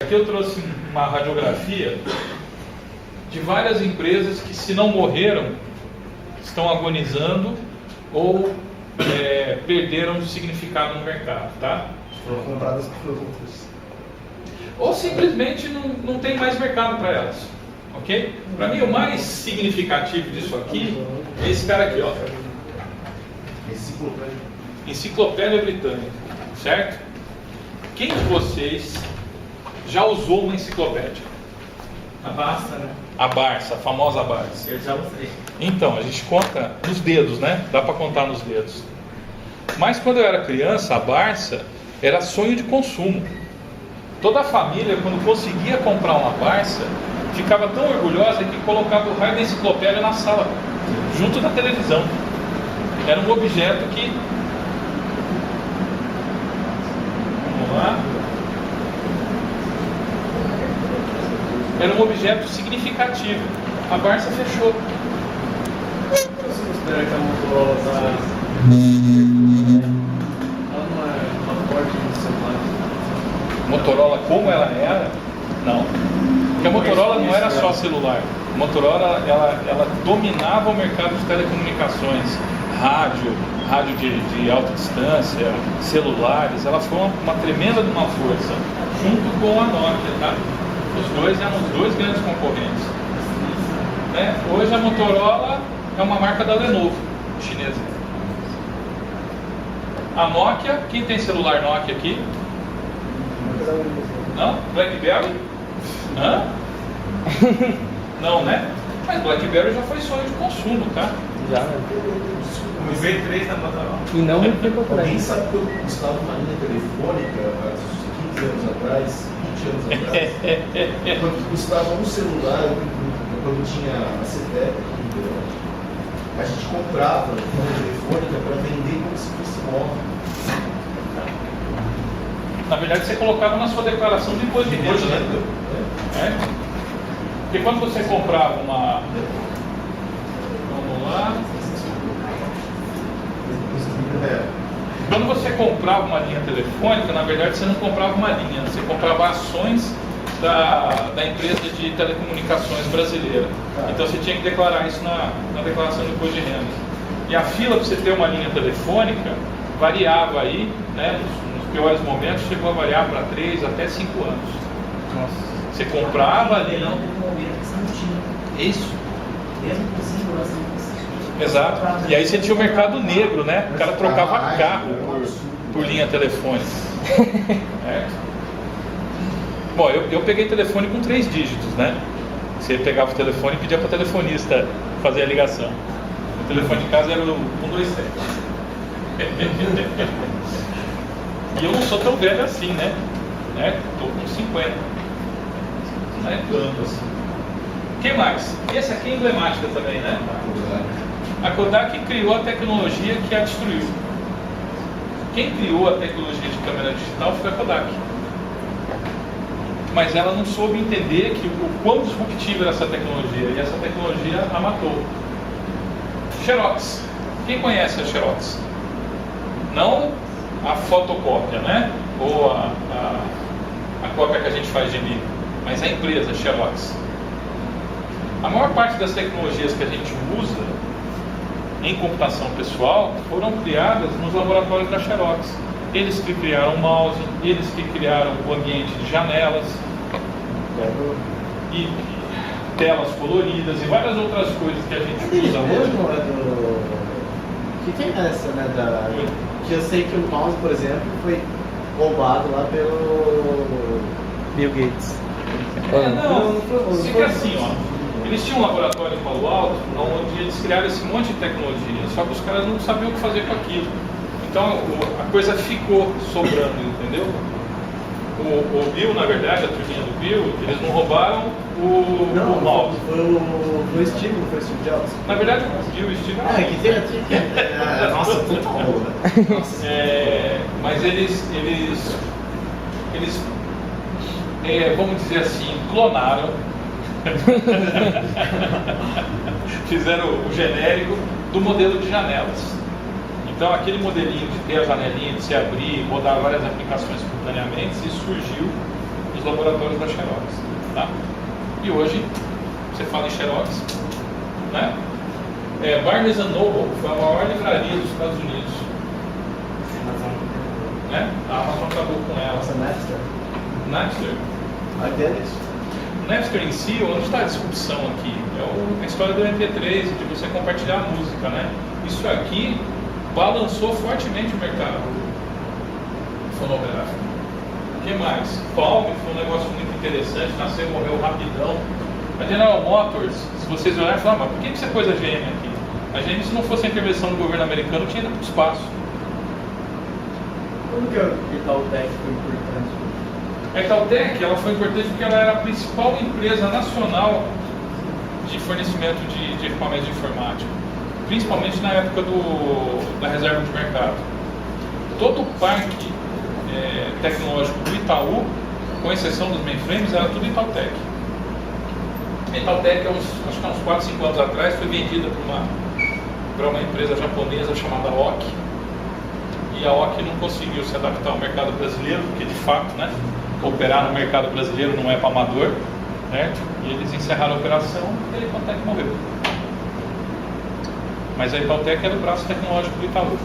Aqui eu trouxe uma radiografia de várias empresas que, se não morreram, estão agonizando ou perderam significado no mercado, tá? Foram compradas por outras. Ou simplesmente não tem mais mercado para elas, ok? Para mim, o mais significativo disso aqui é esse cara aqui, ó. Enciclopédia Britânica, certo? Quem de vocês já usou uma enciclopédia? A Barça, né? A Barça, a famosa Barça. Eu já usei. Então, a gente conta nos dedos, né? Dá para contar nos dedos. Mas quando eu era criança, a Barça era sonho de consumo. Toda a família, quando conseguia comprar uma Barça, ficava tão orgulhosa que colocava o raio da enciclopédia na sala, junto da televisão. Era um objeto que... Vamos lá. Era um objeto significativo. A Barça fechou. Você considera que a Motorola está... ela não é uma porta de celular? Motorola como ela era? Não. Porque a Motorola não era só celular. A Motorola, ela dominava o mercado de telecomunicações. Rádio de alta distância, celulares. Ela foi uma tremenda de uma força. Junto com a Nokia, tá? Os dois eram os dois grandes concorrentes. Né? Hoje a Motorola é uma marca da Lenovo, chinesa. A Nokia, quem tem celular Nokia aqui? Não? BlackBerry? Hã? Não, né? Mas BlackBerry já foi sonho de consumo, tá? Já. O V3 da Motorola. E não muito tempo atrás. Alguém sabe que eu custava uma linha telefônica há 15 anos atrás, 20 anos atrás, quando custava um celular, quando tinha a CETEP, a gente comprava uma telefônica para vender como se fosse móvel. Na verdade, você colocava na sua declaração de imposto de renda. É? Porque quando você comprava uma... Vamos lá. Quando você comprava uma linha telefônica, na verdade você não comprava uma linha, você comprava ações da empresa de telecomunicações brasileira. Então você tinha que declarar isso na declaração de imposto de renda. E a fila para você ter uma linha telefônica variava aí, né, nos piores momentos, chegou a variar para 3 até 5 anos. Nossa. Você comprava ali. Não, teve um momento que você não tinha. Isso. Mesmo com segurança, não conseguia. Exato. E aí você tinha o mercado negro, né? O cara trocava carro por linha telefônica. Certo? Bom, eu peguei telefone com 3 dígitos, né? Você pegava o telefone e pedia para o telefonista fazer a ligação. O telefone de casa era o 127. E eu não sou tão velho assim, né? Estou com 50. Não é tanto assim. O que mais? Esse aqui é emblemática também, né? A Kodak criou a tecnologia que a destruiu. Quem criou a tecnologia de câmera digital foi a Kodak. Mas ela não soube entender o quão disruptiva era essa tecnologia. E essa tecnologia a matou. Xerox. Quem conhece a Xerox? Não a fotocópia, né? Ou a cópia que a gente faz de livro, mas a empresa Xerox. A maior parte das tecnologias que a gente usa em computação pessoal foram criadas nos laboratórios da Xerox. Eles que criaram o mouse, eles que criaram o ambiente de janelas e telas coloridas e várias outras coisas que a gente usa hoje. Não é do... Que tem essa, né? Que eu sei que o mouse, por exemplo, foi roubado lá pelo Bill Gates. Não fica assim, ó. Eles tinham um laboratório em Palo Alto, onde eles criaram esse monte de tecnologia, só que os caras não sabiam o que fazer com aquilo. Então a coisa ficou sobrando, entendeu? O Bill, na verdade, a turminha do Bill, eles não roubaram o mouse. Foi o Steve, não foi o Steve Jobs? Na verdade, o Bill e o Steve... Ah, que tem nossa, puta rola. Mas eles vamos dizer assim, clonaram. Fizeram o genérico do modelo de janelas. Então aquele modelinho de ter a janelinha, de se abrir, rodar várias aplicações simultaneamente, isso surgiu nos laboratórios da Xerox. Tá? E hoje, você fala em Xerox, né? Barnes & Noble foi a maior livraria dos Estados Unidos. Né? A Amazon acabou com ela. Nossa, Napster. Napster. Ai, deles. O Napster em si, onde está a disrupção aqui? É a história do MP3, de você compartilhar a música, né? Isso aqui balançou fortemente o mercado fonográfico. O que mais? Palm foi um negócio muito interessante, nasceu e morreu rapidão. A General Motors, se vocês olharem, falam, mas por que você pôs a GM aqui? A GM, se não fosse a intervenção do governo americano, tinha ido para o espaço. Como que a Itautec foi importante? A Itautec, ela foi importante porque ela era a principal empresa nacional de fornecimento de equipamentos de informática, principalmente na época da reserva de mercado. Todo o parque tecnológico do Itaú, com exceção dos mainframes, era tudo Itautec. A Itautec, acho que há uns 4, 5 anos atrás, foi vendida para uma empresa japonesa chamada OKI. E a OKI não conseguiu se adaptar ao mercado brasileiro, porque de fato, né, operar no mercado brasileiro não é para amador, certo? E eles encerraram a operação e a Itautec morreu. Mas a Itautec era o braço tecnológico do Itaú,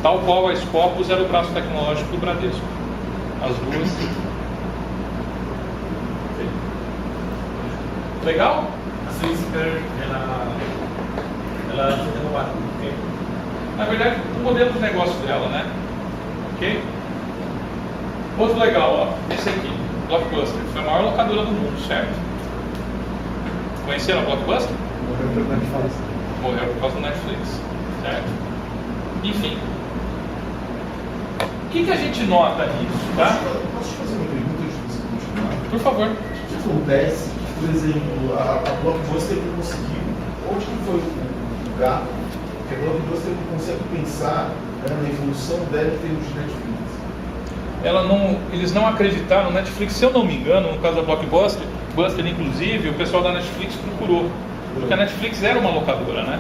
tal qual a Scopus era o braço tecnológico do Bradesco. As duas. Legal? A Swisscare, ela foi derrubada por quê? Na verdade, o modelo de negócio dela, né? Ok? Outro legal, ó, esse aqui, Blockbuster, foi a maior locadora do mundo, certo? Conheceram a Blockbuster? Morreu pelo Netflix. Morreu por causa do Netflix, certo? Enfim. O que a gente nota nisso, tá? Posso te fazer uma pergunta antes de você continuar? Por favor. O que acontece, por exemplo, a Blockbuster conseguiu, onde que foi o lugar que a Blockbuster consegue pensar na evolução dela em termos de Netflix? Eles não acreditaram no Netflix, se eu não me engano, no caso da Blockbuster, inclusive, o pessoal da Netflix procurou, porque a Netflix era uma locadora, né?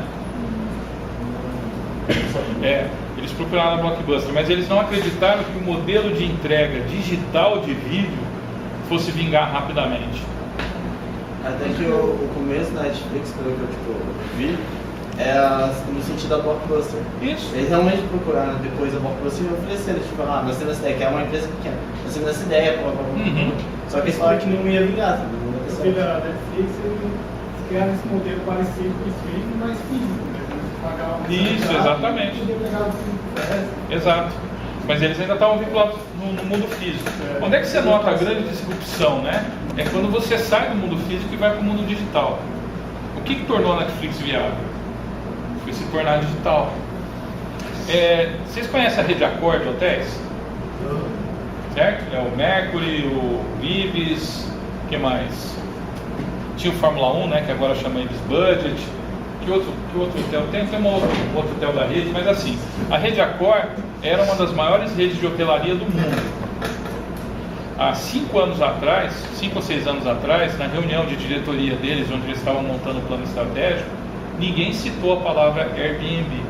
Eles procuraram a Blockbuster, mas eles não acreditaram que o modelo de entrega digital de vídeo fosse vingar rapidamente. Até que o começo da Netflix, pelo que eu vi, no sentido da Blockbuster. Isso. Eles realmente procuraram depois a Blockbuster e ofereceram, tipo, nós temos essa ideia, que é uma empresa pequena, nós temos essa ideia, Só que eles falaram que não ia vingar, sabe? Porque da Netflix eles criaram esse modelo parecido com o streaming, mas físico, né? Isso, exatamente. Exato. Mas eles ainda estavam vinculados no mundo físico. Onde é que você nota a grande disrupção, né? É quando você sai do mundo físico e vai para o mundo digital. O que tornou a Netflix viável? Foi se tornar digital. Vocês conhecem a rede Accor de hotéis? Certo? O Mercury, o Ibis, o que mais? Tinha o Fórmula 1, né, que agora chama Ibis Budget. Que outro hotel? Tem um outro hotel da rede, mas assim, a rede Accor era uma das maiores redes de hotelaria do mundo. Há 5 ou 6 anos atrás, na reunião de diretoria deles, onde eles estavam montando o plano estratégico, ninguém citou a palavra Airbnb.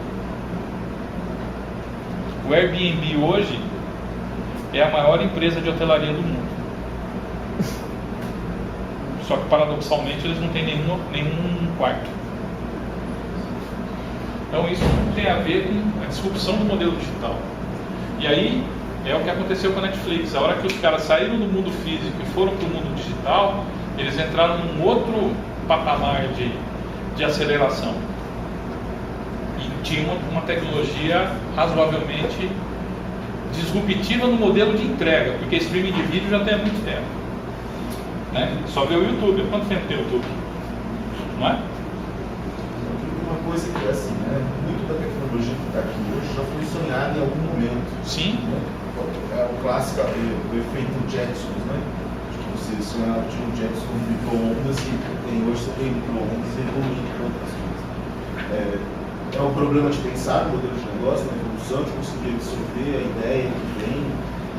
O Airbnb hoje é a maior empresa de hotelaria do mundo. Só que paradoxalmente eles não têm nenhum quarto. Então isso tem a ver com a disrupção do modelo digital. E aí é o que aconteceu com a Netflix. A hora que os caras saíram do mundo físico e foram para o mundo digital, eles entraram num outro patamar de aceleração. E tinha uma tecnologia razoavelmente disruptiva no modelo de entrega, porque streaming de vídeo já tem há muito tempo. Né? Só ver o YouTube. Quanto tempo tem o YouTube? Não é? Uma coisa que é assim, né? Muito da tecnologia que está aqui hoje já foi sonhada em algum momento. Sim. Né? É o clássico do efeito Jetsons, né? Que você sonhava de um Jetson com micro-ondas e hoje você tem micro-ondas evoluindo para outras coisas. É um problema de pensar no modelo de negócio, na evolução, de conseguir absorver a ideia que vem.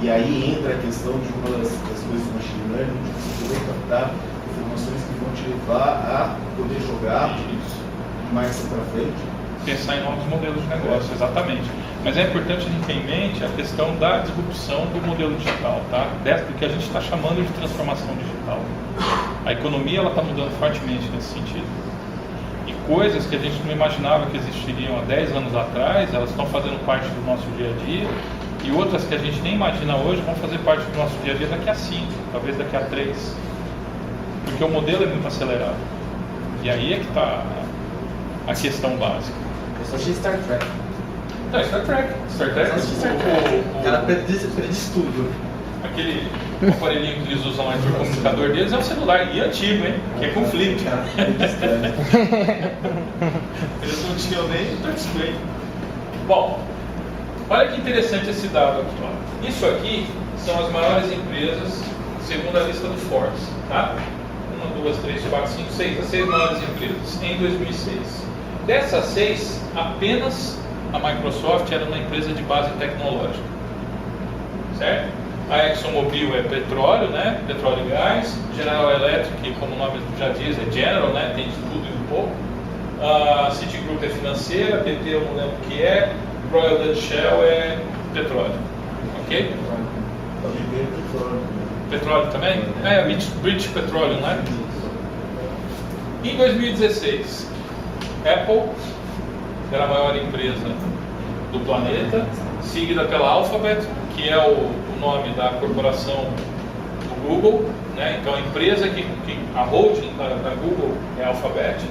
E aí entra a questão de uma das coisas do machine learning, de você poder captar informações que vão te levar a poder jogar mais para frente. Pensar em novos modelos de negócio, exatamente. Mas é importante a gente ter em mente a questão da disrupção do modelo digital, tá? Do que a gente está chamando de transformação digital. A economia está mudando fortemente nesse sentido. E coisas que a gente não imaginava que existiriam há 10 anos atrás, elas estão fazendo parte do nosso dia a dia, e outras que a gente nem imagina hoje vão fazer parte do nosso dia a dia daqui a 5, talvez daqui a 3. Porque o modelo é muito acelerado. E aí é que está a questão básica. Eu só achei Star Trek. Não, Star Trek. Star Trek. O cara prediz tudo. Aquele aparelhinho que eles usam lá entre o comunicador deles é um celular, e antigo, hein? Que é com flip. Eles não tinham nem touchscreen. Bom, olha que interessante esse dado aqui. Ó. Isso aqui são as maiores empresas segundo a lista do Forbes, tá? 1, 2, 3, 4, 5, 6. As 6 maiores empresas em 2006. Dessas 6, apenas a Microsoft era uma empresa de base tecnológica, certo? A ExxonMobil é petróleo, né? Petróleo e gás. General Electric, como o nome já diz, é General, né? Tem de tudo e um pouco. A Citigroup é financeira, BP eu não lembro o que é. Royal Dutch Shell é petróleo, ok? Petróleo também? É, a British Petroleum, né? Em 2016, Apple era a maior empresa do planeta, seguida pela Alphabet, que é o nome da corporação do Google, né? Então a empresa a holding da Google é a Alphabet,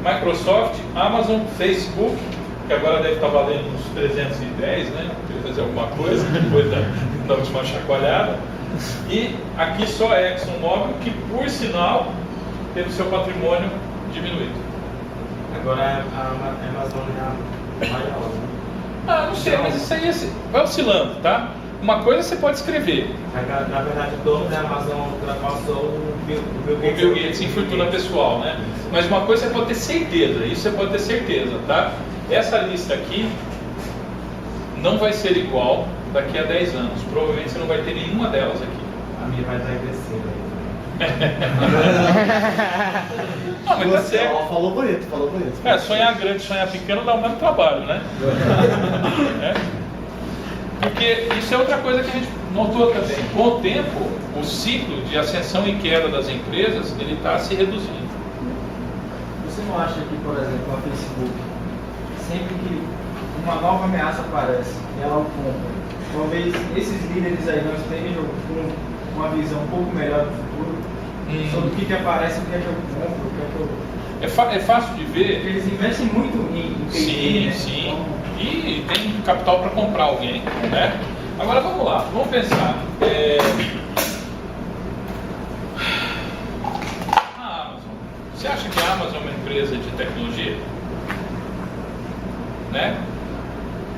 Microsoft, Amazon, Facebook, que agora deve estar valendo uns 310, né? Queria fazer alguma coisa depois da última chacoalhada. E aqui só a ExxonMobil, que por sinal teve seu patrimônio diminuído. Agora a Amazon é a maior, né? Ah, não sei, mas isso aí vai oscilando, tá? Uma coisa você pode escrever. Na verdade, o dono da Amazon ultrapassou o Bill O Bill Gates em fortuna pessoal, né? Mas uma coisa você pode ter certeza, isso você pode ter certeza, tá? Essa lista aqui não vai ser igual daqui a 10 anos. Provavelmente você não vai ter nenhuma delas aqui. A minha vai estar crescendo. Não, mas tá certo. Falou bonito. É, sonhar grande, sonhar pequeno dá o mesmo trabalho, né? É. Porque isso é outra coisa que a gente notou também. Com o tempo, o ciclo de ascensão e queda das empresas, ele está se reduzindo. Você não acha que, por exemplo, a Facebook, sempre que uma nova ameaça aparece e ela o compra, talvez esses líderes aí não estejam com uma visão um pouco melhor do futuro sobre o que aparece, o que é que eu compro, o que é que eu... É fácil de ver. Porque eles investem muito em Sim, né? sim. Então, E tem capital para comprar alguém, né? Agora vamos lá, vamos pensar. A Amazon. Você acha que a Amazon é uma empresa de tecnologia? Né?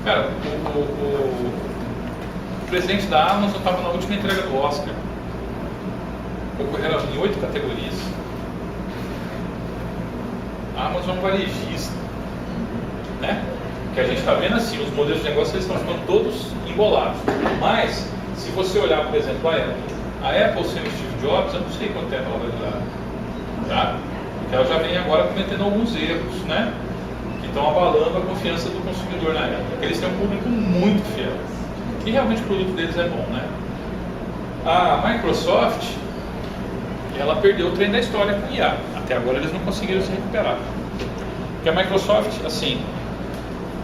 Cara, o presidente da Amazon estava na última entrega do Oscar. Concorreram em 8 categorias. A Amazon é um varejista, né? Que a gente está vendo assim, os modelos de negócio eles estão ficando todos embolados. Mas, se você olhar, por exemplo, a Apple sem o Steve Jobs, eu não sei quanto tempo ela vai durar, tá? Porque ela já vem agora cometendo alguns erros, né? Que estão abalando a confiança do consumidor na Apple. Porque eles têm um público muito fiel. E realmente o produto deles é bom, né? A Microsoft, ela perdeu o trem da história com IA. Até agora eles não conseguiram se recuperar. Porque a Microsoft, assim...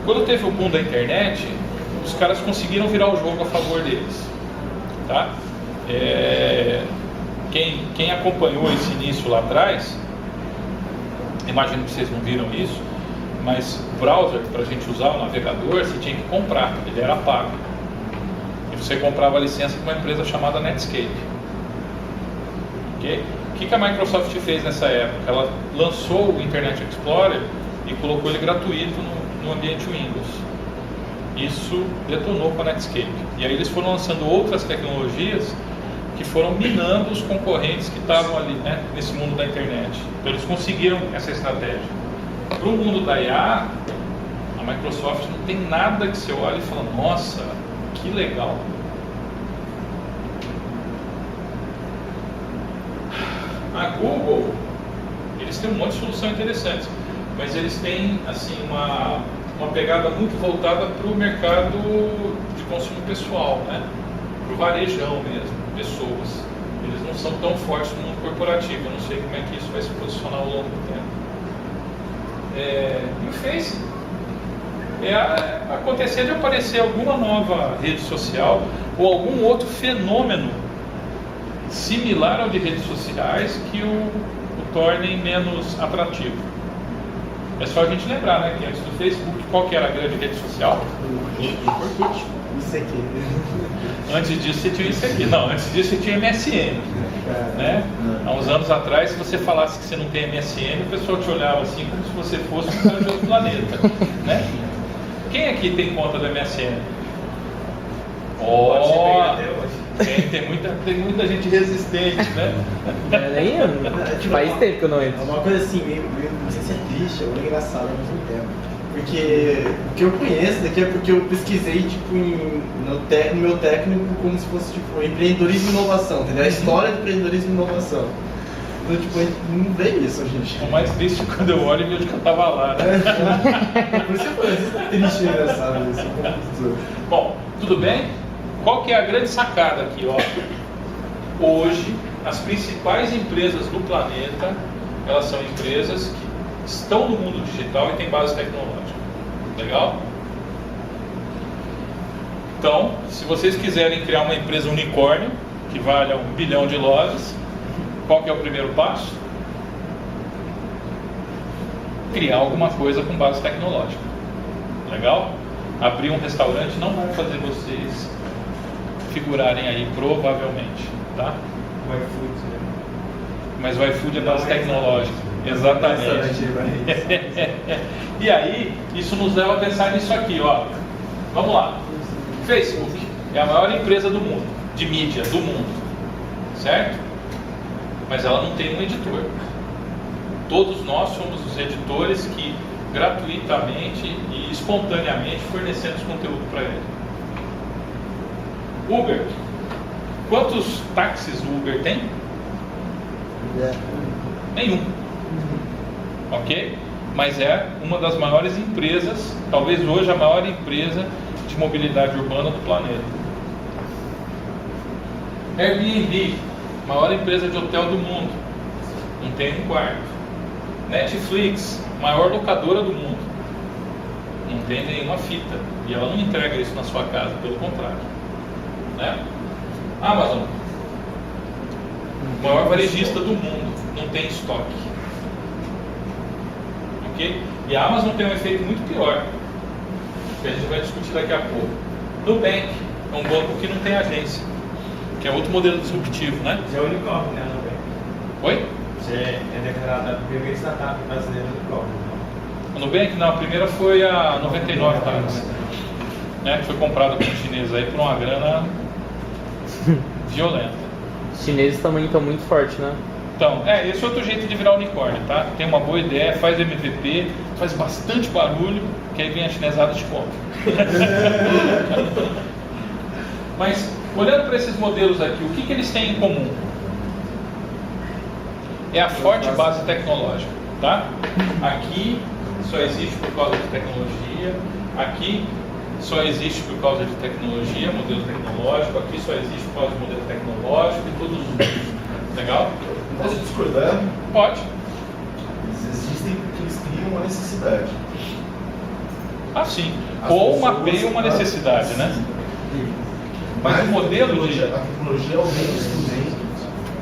Quando teve o boom da internet, os caras conseguiram virar o jogo a favor deles, tá? Quem acompanhou esse início lá atrás, imagino que vocês não viram isso, mas o browser, para a gente usar o navegador, você tinha que comprar, ele era pago. E você comprava a licença com uma empresa chamada Netscape. Okay? O que a Microsoft fez nessa época? Ela lançou o Internet Explorer e colocou ele gratuito no ambiente Windows. Isso detonou com a Netscape. E aí eles foram lançando outras tecnologias que foram minando os concorrentes que estavam ali, né, nesse mundo da internet. Então eles conseguiram essa estratégia. Para o mundo da IA, a Microsoft não tem nada que você olhe e fala, nossa, que legal. A Google, eles têm um monte de soluções interessantes, mas eles têm assim uma pegada muito voltada para o mercado de consumo pessoal, né? Para o varejão mesmo, pessoas. Eles não são tão fortes no mundo corporativo, eu não sei como é que isso vai se posicionar ao longo do tempo. E o Face acontecer de aparecer alguma nova rede social ou algum outro fenômeno similar ao de redes sociais que o tornem menos atrativo. É só a gente lembrar, né, que antes do Facebook, qual que era a grande rede social? Isso aqui. Antes disso você tinha isso aqui. Não, antes disso você tinha MSN. Né? Há uns anos atrás, se você falasse que você não tem MSN, o pessoal te olhava assim como se você fosse um cara de outro planeta. Né? Quem aqui tem conta do MSN? Tem muita gente resistente, né? Nem eu. Faz tempo que eu não É entro. uma coisa assim, meio, não sei se é triste ou engraçado ao mesmo tempo. Porque o que eu conheço daqui é porque eu pesquisei tipo, no meu técnico como se fosse tipo, empreendedorismo e inovação, entendeu? A história do empreendedorismo e inovação. Então, tipo, a gente não vê isso hoje em dia. O mais triste é quando eu olho e vejo que eu estava lá, né? Por isso que eu falei, isso é triste e engraçado isso, como tudo. Bom, tudo bem? Qual que é a grande sacada aqui? Ó? Hoje, as principais empresas do planeta, elas são empresas que estão no mundo digital e têm base tecnológica. Legal? Então, se vocês quiserem criar uma empresa unicórnio, que valha $1 bilhão, qual que é o primeiro passo? Criar alguma coisa com base tecnológica. Legal? Abrir um restaurante não vai fazer vocês figurarem aí, provavelmente, tá? O iFood, né? Mas o iFood é base tecnológica. Exatamente. E aí, isso nos leva a pensar nisso aqui, ó. Vamos lá. Facebook é a maior empresa do mundo, de mídia do mundo, certo? Mas ela não tem um editor. Todos nós somos os editores que gratuitamente e espontaneamente fornecemos conteúdo para ele. Uber. Quantos táxis o Uber tem? Nenhum. Ok? Mas é uma das maiores empresas, talvez hoje a maior empresa de mobilidade urbana do planeta. Airbnb, maior empresa de hotel do mundo, não tem um quarto. Netflix, maior locadora do mundo, não tem nenhuma fita, e ela não entrega isso na sua casa, pelo contrário, né? Amazon, maior varejista do mundo, não tem estoque. Ok? E a Amazon tem um efeito muito pior, que a gente vai discutir daqui a pouco. Nubank é um banco que não tem agência, que é outro modelo disruptivo, né? Já é unicórnio, né, Nubank? Oi? Você é declarada a primeira startup brasileira unicórnio. A Nubank, não, a primeira foi a 99 Times, né? Que foi comprada por um chinês aí por uma grana violenta. Os chineses também estão muito fortes, né? Então, esse é outro jeito de virar unicórnio, tá? Tem uma boa ideia, faz MVP, faz bastante barulho, que aí vem a chinesada de compra. Mas, olhando para esses modelos aqui, o que eles têm em comum? É a forte base tecnológica, tá? Aqui só existe por causa de tecnologia, aqui só existe por causa de tecnologia, modelo tecnológico, aqui só existe por causa de modelo tecnológico e todos os outros. Legal? Posso discordar? Pode. Eles existem porque eles criam uma necessidade. Ah, sim. As Ou pessoas- mapeiam uma necessidade, né? Mas o modelo de... A tecnologia é o meio instrumento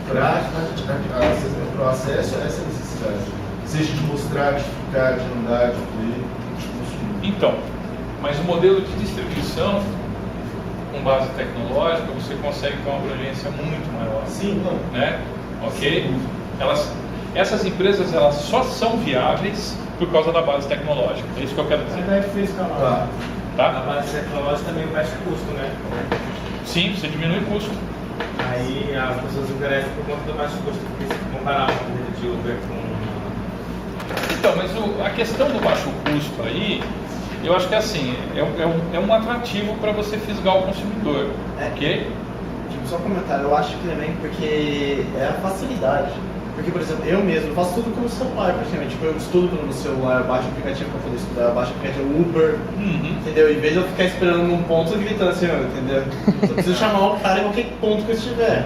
para o acesso a essa necessidade. Seja de mostrar, de ficar, de andar, de ler, de consumir. Então, mas o modelo de distribuição com base tecnológica, você consegue ter uma abrangência muito maior. Sim, não. Né? Ok? Essas empresas elas só são viáveis por causa da base tecnológica. É isso que eu quero dizer. Você deve ser escalado. Tá. A Tá? base tecnológica também baixa o custo, né? Sim, você diminui o custo. Aí as pessoas encarecem por conta do baixo custo, porque se comparar uma corrida de Uber com... Então, mas a questão do baixo custo aí, eu acho que assim, é um atrativo para você fisgar o consumidor. Ok? Tipo, só um comentário, eu acho que também porque é a facilidade. Porque, por exemplo, eu mesmo faço tudo com o celular, praticamente. Tipo, eu estudo no celular, eu baixo o aplicativo pra poder estudar, eu baixo o aplicativo Uber, entendeu? Em vez de eu ficar esperando num ponto, gritando assim, entendeu? Eu preciso chamar o cara em qualquer ponto que eu estiver.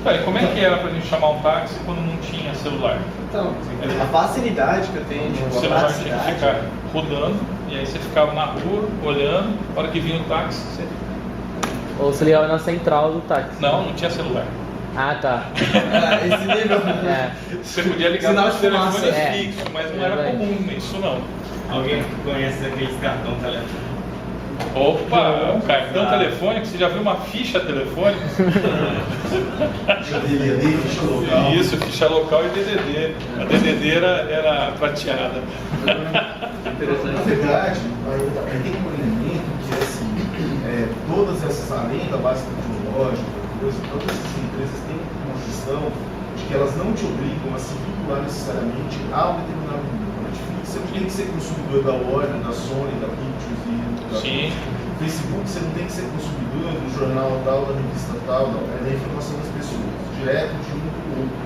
Peraí, como é que era pra gente chamar um táxi quando não tinha celular? Então, a facilidade que eu tenho, O tipo, a celular tinha que praticidade. ficar rodando, e aí você ficava na rua, olhando, a hora que vinha o táxi, você... Ou você ligava na central do táxi. Não tinha celular. Ah, tá. Esse nível. É. Você podia ligar Sinal no de telefone fumaça. fixo, mas não era É, comum isso não. Alguém conhece aqueles cartão telefônico? Opa, o cartão telefônico, você já viu uma ficha telefônica? DDD, ficha local. Isso, ficha local e DDD. A DDD era prateada. Na verdade, aí tem um elemento que é assim, todas essas, além da base tecnológica, todas essas empresas têm uma questão de que elas não te obrigam a se vincular necessariamente a um determinado grupo. A Netflix, você não tem que ser consumidor da Warner, da Sony, da Pictures e da Sim. Facebook, você não tem que ser consumidor do jornal tal, da revista tal, não. É da informação das pessoas, direto de um para o outro.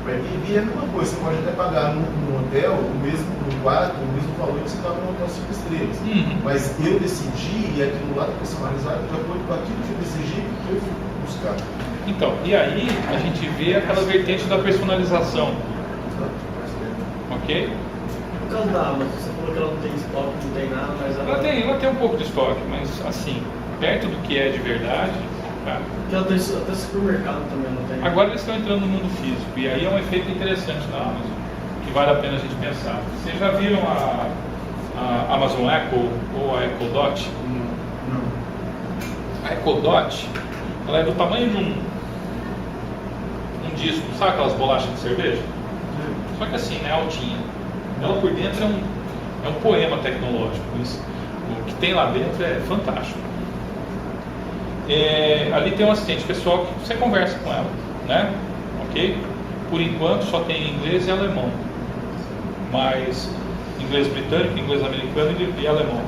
O Airbnb é a mesma coisa, você pode até pagar no hotel no quarto, o mesmo valor que você paga no hotel 5 estrelas. Mas eu decidi, e aquilo lá está personalizado de acordo com aquilo que eu decidi que eu fui buscar. Então, e aí a gente vê aquela vertente da personalização, ok? No caso da Amazon, você falou que ela não tem estoque, não tem nada, mas Ela tem um pouco de estoque, mas assim, perto do que é de verdade, cara. Porque ela tem até supermercado também, não tem. Agora eles estão entrando no mundo físico, e aí é um efeito interessante da Amazon, que vale a pena a gente pensar. Vocês já viram a Amazon Echo ou a Echo Dot? A Echo Dot, ela é do tamanho de um disco, sabe aquelas bolachas de cerveja? Só que assim, né, altinha. Ela por dentro é um poema tecnológico. O que tem lá dentro é fantástico. Ali tem um assistente pessoal que você conversa com ela, né? Ok? Por enquanto só tem inglês e alemão, mas inglês britânico, inglês americano e alemão.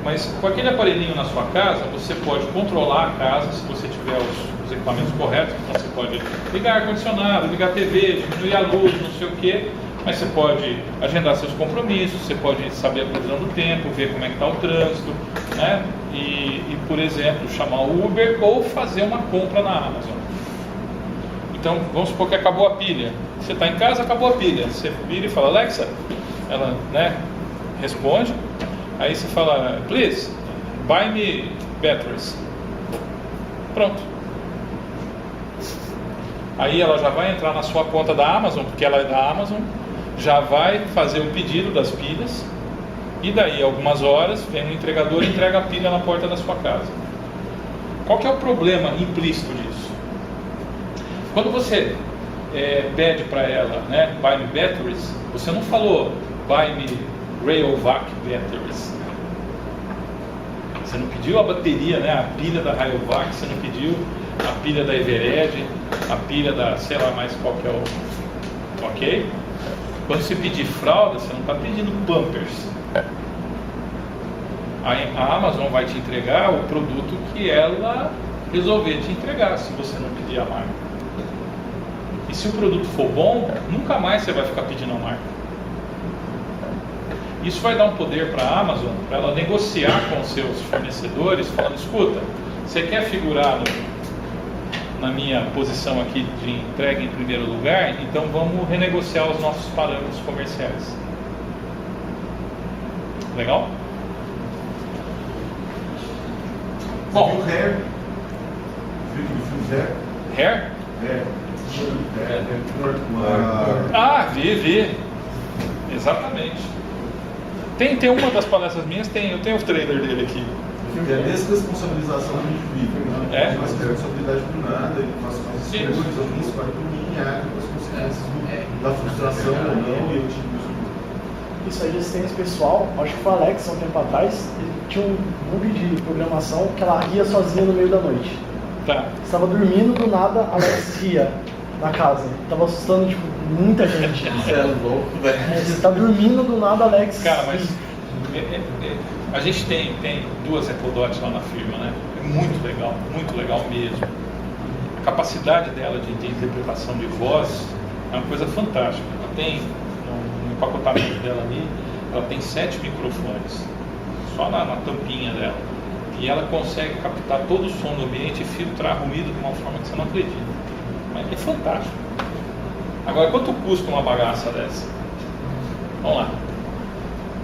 Mas com aquele aparelhinho na sua casa, você pode controlar a casa se você tiver os equipamentos corretos. Então você pode ligar ar-condicionado, ligar TV, diminuir a luz, não sei o que. Mas você pode agendar seus compromissos, você pode saber a previsão do tempo, ver como é que está o trânsito, né? E, por exemplo, chamar o Uber ou fazer uma compra na Amazon. Então, vamos supor que acabou a pilha. Você está em casa, acabou a pilha. Você vira e fala, Alexa, ela, né, responde. Aí você fala, please, buy me batteries. Pronto. Aí ela já vai entrar na sua conta da Amazon, porque ela é da Amazon, já vai fazer o pedido das pilhas, e daí algumas horas vem um entregador e entrega a pilha na porta da sua casa. Qual que é o problema implícito disso? Quando você pede para ela, né, buy me batteries, você não falou buy me Rayovac batteries. Você não pediu a bateria, né, a pilha da Rayovac, você não pediu a pilha da Evered, a pilha da, sei lá mais qual que é o... Ok? Quando você pedir fralda, você não está pedindo Pampers. A Amazon vai te entregar o produto que ela resolver te entregar, se você não pedir a marca. E se o produto for bom, nunca mais você vai ficar pedindo a marca. Isso vai dar um poder para a Amazon, para ela negociar com os seus fornecedores, falando, escuta, você quer figurar na minha posição aqui de entrega em primeiro lugar, então vamos renegociar os nossos parâmetros comerciais. Legal? Bom, viu Hair? Viu aquele filme Hair? Hair? Hair. Ah, vi. Exatamente. Tem uma das palestras minhas, eu tenho o trailer dele aqui. É a desresponsabilização do indivíduo. Né? É. Não faz responsabilidade por nada, ele faz mais escolhas, alguém escolhe por mim e arca com as consequências da frustração ou não, e eu tive Isso aí de assistência pessoal, acho que foi o Alex há um tempo atrás, ele tinha um bug de programação que ela ria sozinha no meio da noite. Tá. Você estava dormindo, do nada, a Alex ria na casa. Tava assustando, tipo, muita gente. Você é louco, velho. Você tá dormindo, do nada, Alex... Cara, mas a gente tem duas Echo Dots lá na firma, né? É muito legal mesmo. A capacidade dela de interpretação de voz, É uma coisa fantástica. Ela tem, no empacotamento dela ali, ela tem 7 microfones, só na tampinha dela. E ela consegue captar todo o som do ambiente e filtrar ruído de uma forma que você não acredita. Mas é fantástico. Agora, quanto custa uma bagaça dessa? Vamos lá.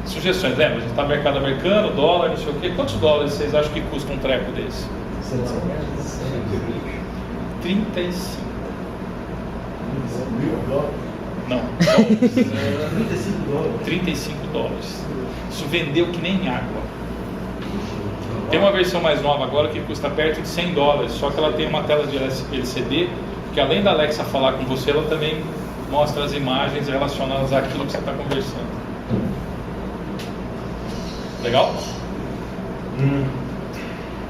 Sugestões, lembra? A gente está no mercado americano, dólar, não sei o quê. Quantos dólares vocês acham que custa um treco desse? 35. Não. 35 dólares. Isso vendeu que nem água. Tem uma versão mais nova agora que custa perto de 100 dólares, só que ela tem uma tela de LCD, que além da Alexa falar com você, ela também mostra as imagens relacionadas àquilo que você está conversando. Legal?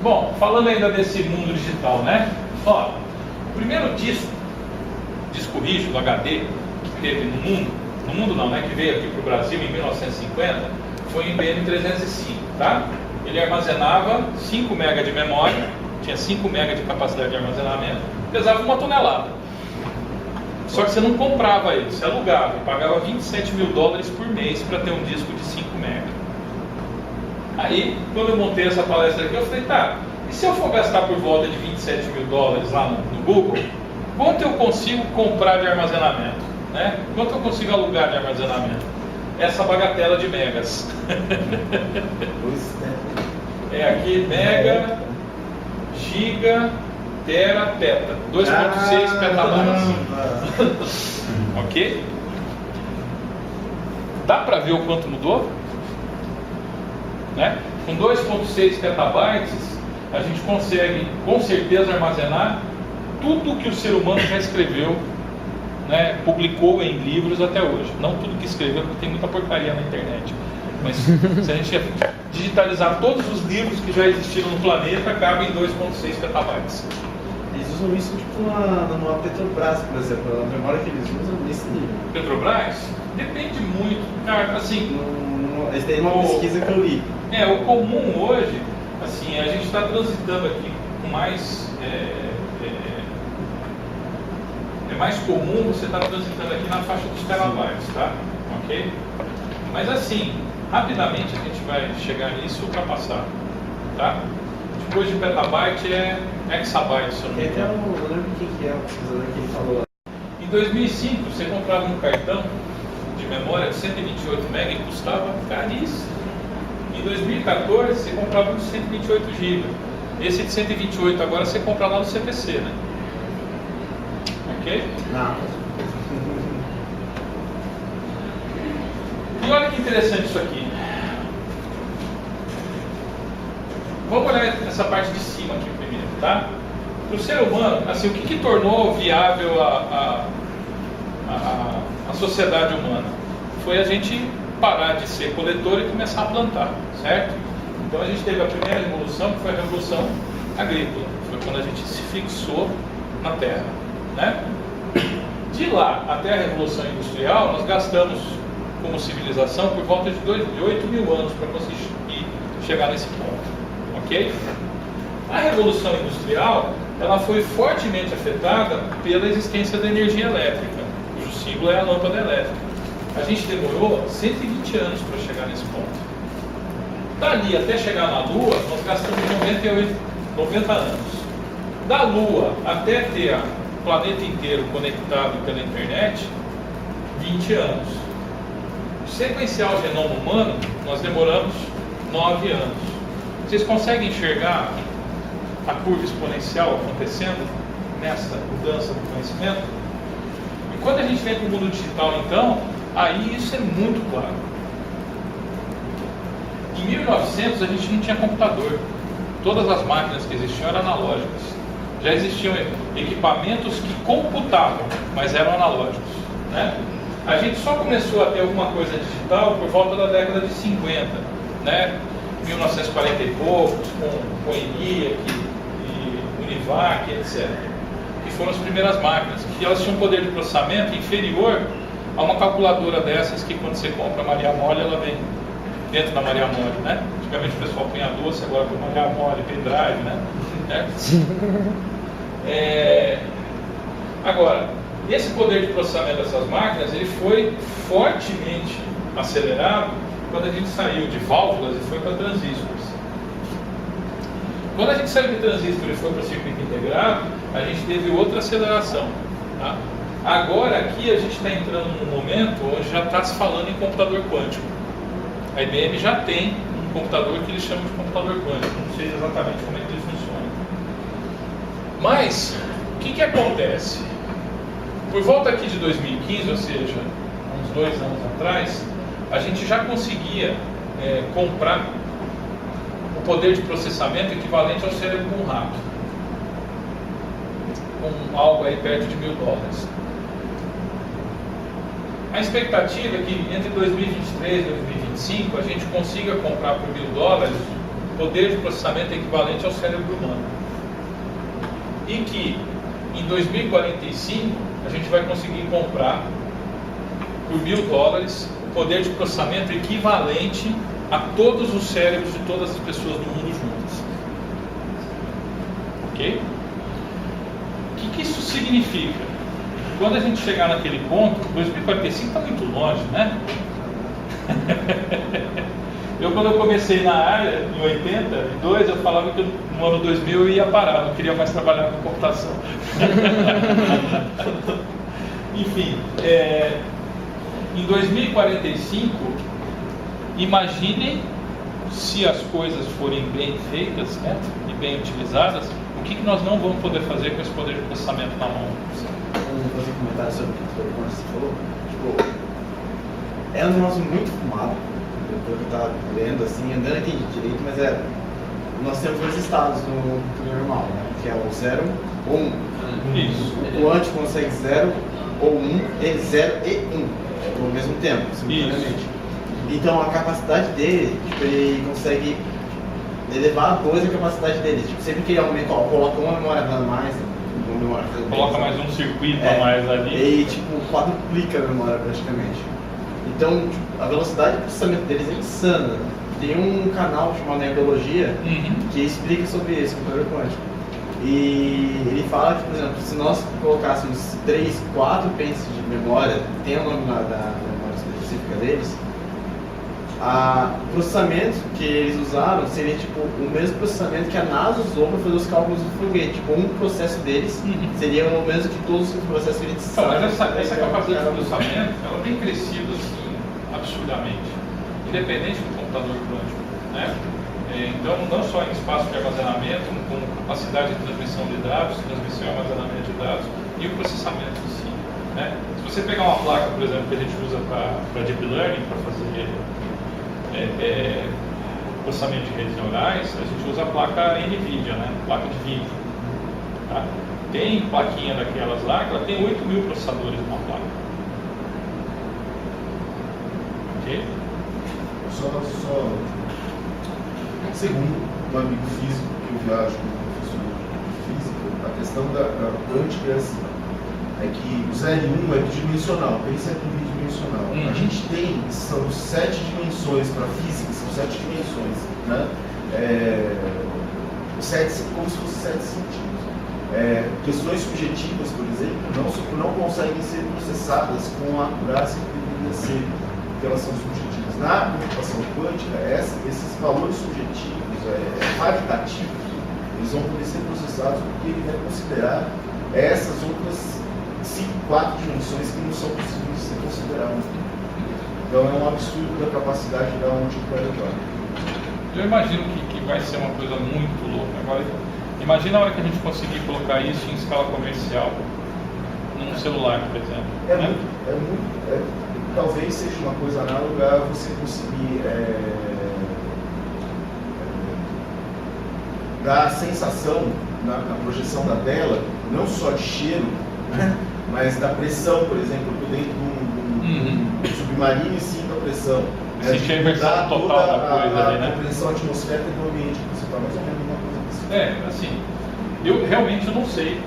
Bom, falando ainda desse mundo digital, né? Ó, o primeiro disco rígido, HD, que teve no mundo não, né? Que veio aqui para o Brasil em 1950, foi o IBM 305, tá? Ele armazenava 5 MB de memória, tinha 5 MB de capacidade de armazenamento, pesava 1 tonelada. Só que você não comprava ele, você alugava e pagava 27 mil dólares por mês para ter um disco de 5 MB. Aí, quando eu montei essa palestra aqui, eu falei, tá, e se eu for gastar por volta de 27 mil dólares lá no Google, quanto eu consigo comprar de armazenamento? Né? Quanto eu consigo alugar de armazenamento? Essa bagatela de megas. É aqui, mega, giga, tera, peta. 2.6 petabytes. Ok? Dá para ver o quanto mudou? Né? Com 2.6 petabytes, a gente consegue, com certeza, armazenar tudo que o ser humano já escreveu, né, publicou em livros até hoje. Não tudo que escreveu, porque tem muita porcaria na internet. Mas se a gente digitalizar todos os livros que já existiram no planeta, cabe em 2.6 petabytes. Eles usam isso tipo numa Petrobras, por exemplo. A memória que eles usam nesse nível. Petrobras? Depende muito. Cara, assim... Eles têm uma pesquisa que eu li. O comum hoje, assim, a gente está transitando aqui com mais... É mais comum você estar transitando aqui na faixa dos terabytes, tá? Ok? Mas assim, rapidamente a gente vai chegar nisso e ultrapassar, tá? Depois de petabyte é exabyte, se eu não me engano. Eu lembro o que é a pesquisa que ele falou. Em 2005, você comprava um cartão de memória de 128 MB e custava caríssimo. Em 2014, você comprava um de 128 GB. Esse de 128 agora você compra lá no CPC, né? Ok? Não. E olha que interessante isso aqui. Vamos olhar essa parte de cima aqui primeiro, tá? Para o ser humano, assim, o que tornou viável a sociedade humana? Foi a gente parar de ser coletor e começar a plantar, certo? Então a gente teve a primeira revolução, que foi a revolução agrícola. Foi quando a gente se fixou na terra, né? De lá até a revolução industrial, nós gastamos como civilização por volta de 8 mil anos para conseguir chegar nesse ponto, ok? A revolução industrial, ela foi fortemente afetada pela existência da energia elétrica, cujo símbolo é a lâmpada elétrica. A gente demorou 120 anos para chegar nesse ponto. Dali até chegar na Lua, nós gastamos 90 anos. Da Lua até ter o planeta inteiro conectado pela internet, 20 anos. Sequenciar o genoma humano, nós demoramos 9 anos. Vocês conseguem enxergar a curva exponencial acontecendo nessa mudança do conhecimento? E quando a gente vem para o mundo digital, então, aí isso é muito claro. Em 1900 a gente não tinha computador. Todas as máquinas que existiam eram analógicas. Já existiam equipamentos que computavam, mas eram analógicos, né? A gente só começou a ter alguma coisa digital por volta da década de 50, né? 1940 e poucos, com ENIAC e Univac, etc. Que foram as primeiras máquinas, que elas tinham um poder de processamento inferior a uma calculadora dessas que quando você compra a Maria Mole, ela vem dentro da Maria Mole, né? Antigamente o pessoal punha doce, agora põe Maria Mole, pendrive, né? Agora, Esse poder de processamento dessas máquinas ele foi fortemente acelerado quando a gente saiu de válvulas e foi para transistores. Quando a gente saiu de transistor e foi para circuito integrado, a gente teve outra aceleração. Tá? Agora aqui a gente está entrando num momento onde já está se falando em computador quântico. A IBM já tem um computador que eles chamam de computador quântico, não sei exatamente como é que ele funciona. Mas, o que acontece? Por volta aqui de 2015, ou seja, uns 2 anos atrás, a gente já conseguia comprar o poder de processamento equivalente ao cérebro de um rato, com algo aí perto de $1.000. A expectativa é que entre 2023 e 2025 a gente consiga comprar por $1.000 poder de processamento equivalente ao cérebro humano. E que em 2045 a gente vai conseguir comprar por $1.000 o poder de processamento equivalente a todos os cérebros de todas as pessoas do mundo juntas. Ok? O que isso significa? Quando a gente chegar naquele ponto, 2045 está muito longe, né? Quando eu comecei na área, em 82, eu falava que no ano 2000 eu ia parar, não queria mais trabalhar com computação. Enfim, em 2045, imaginem se as coisas forem bem feitas, né, e bem utilizadas, o que nós não vamos poder fazer com esse poder de processamento na mão. Vamos fazer um comentário sobre o que você falou. Tipo, é um negócio muito fumado, pelo que eu estava vendo, assim, andando aqui direito, mas nós temos 2 estados no computador normal, né? Que é o 0 ou 1. Isso. O quântico consegue 0 ou 1, 0 e 1 ao mesmo tempo, simultaneamente. Então a capacidade dele, tipo, ele consegue elevar a 2 a capacidade dele. Tipo, sempre que ele aumenta, coloca uma memória RAM a mais, coloca mais um circuito a mais ali. E tipo, quadruplica a memória praticamente. Então, tipo, a velocidade de processamento deles é insana. Tem um canal chamado Nerdologia que explica sobre esse computador quântico. E ele fala que, por exemplo, se nós colocássemos 3, 4 pentes de memória, tem o nome da memória específica deles, o processamento que eles usaram seria tipo o mesmo processamento que a NASA usou para fazer os cálculos do foguete. Tipo, um processo deles seria o mesmo que todos os processos que a gente sabe. Mas essa capacidade de processamento, ela tem crescido assim, absurdamente, independente do computador quântico, né? Então, não só em espaço de armazenamento, com capacidade de transmissão de dados, transmissão e armazenamento de dados, e o processamento em si, né? Se você pegar uma placa, por exemplo, que a gente usa para Deep Learning, para fazer processamento de redes neurais, a gente usa a placa NVIDIA, né? Placa de vídeo. Tá? Tem plaquinha daquelas lá que ela tem 8.000 processadores numa placa. Ok? Só segundo um amigo físico que eu viajo com um professor de física, a questão da quântica é assim, é que o 0 e 1 é bidimensional, pensa que é bidimensional. A gente tem, são 7 dimensões para física, são 7 dimensões, né? 7, como se fosse 7 centímetros. Questões subjetivas, por exemplo, não conseguem ser processadas com a acurácia que deveria ser, porque elas são subjetivas. Na computação quântica, esses valores subjetivos, qualitativos, eles vão poder ser processados porque ele vai considerar essas outras 4 dimensões que não são possíveis de ser consideradas. Então é um absurdo da capacidade da onde vai levar. Eu imagino que vai ser uma coisa muito louca. Agora, imagina a hora que a gente conseguir colocar isso em escala comercial, num celular, por exemplo. Talvez seja uma coisa análoga a você conseguir dar a sensação na projeção da tela, não só de cheiro, né? Mas da pressão, por exemplo, por dentro de um submarino e sinta a pressão. Sentir a inversão total da coisa ali, né? A pressão atmosférica do ambiente principal, mais ou menos uma coisa assim. Assim, eu realmente não sei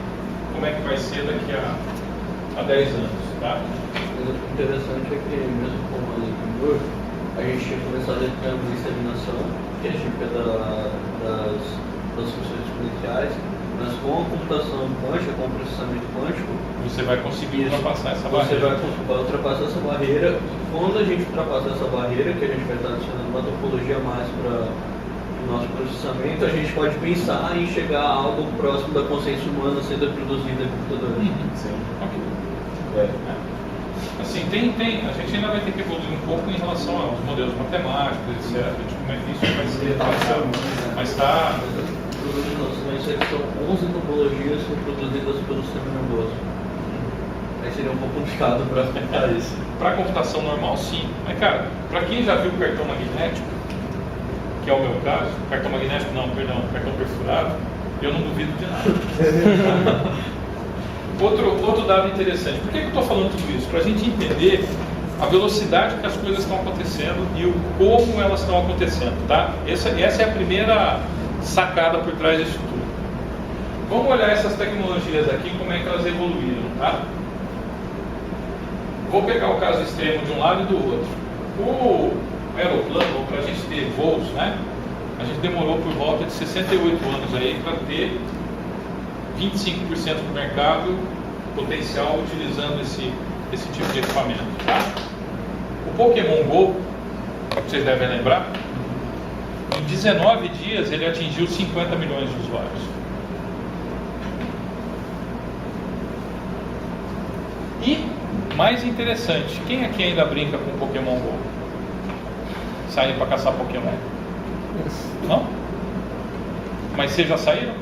como é que vai ser daqui a 10 anos, tá? O interessante é que, mesmo com o anterior, a gente tinha começado a ter uma exterminação, que é típica das funções exponenciais, Mas com a computação quântica, com o processamento quântico, Você vai conseguir ultrapassar essa você barreira. vai ultrapassar essa barreira. Quando a gente ultrapassar essa barreira, que a gente vai estar adicionando uma topologia a mais para o nosso processamento, a gente pode pensar em chegar a algo próximo da consciência humana sendo reproduzida em computadores. Sim. Ok. É. Assim, a gente ainda vai ter que evoluir um pouco em relação aos modelos matemáticos, etc. De como é que isso vai ser tratado. Mas está. Mas são 11 topologias reproduzidas pelo sistema nervoso. Aí seria um pouco complicado para aplicar isso. Para computação normal, sim. Mas, cara, para quem já viu o cartão magnético, que é o meu caso, cartão magnético não, perdão, cartão perfurado, eu não duvido de nada. Outro dado interessante. Por que eu estou falando tudo isso? Para a gente entender a velocidade que as coisas estão acontecendo e o como elas estão acontecendo, tá? Essa é a primeira sacada por trás disso tudo. Vamos olhar essas tecnologias aqui, como é que elas evoluíram, tá? Vou pegar o caso extremo de um lado e do outro. O aeroplano, para a gente ter voos, né? A gente demorou por volta de 68 anos aí para ter 25% do mercado potencial utilizando esse tipo de equipamento, tá? O Pokémon GO, vocês devem lembrar, em 19 dias ele atingiu 50 milhões de usuários. E, mais interessante, quem aqui ainda brinca com Pokémon GO? Saem para caçar Pokémon? Não? Mas vocês já saíram?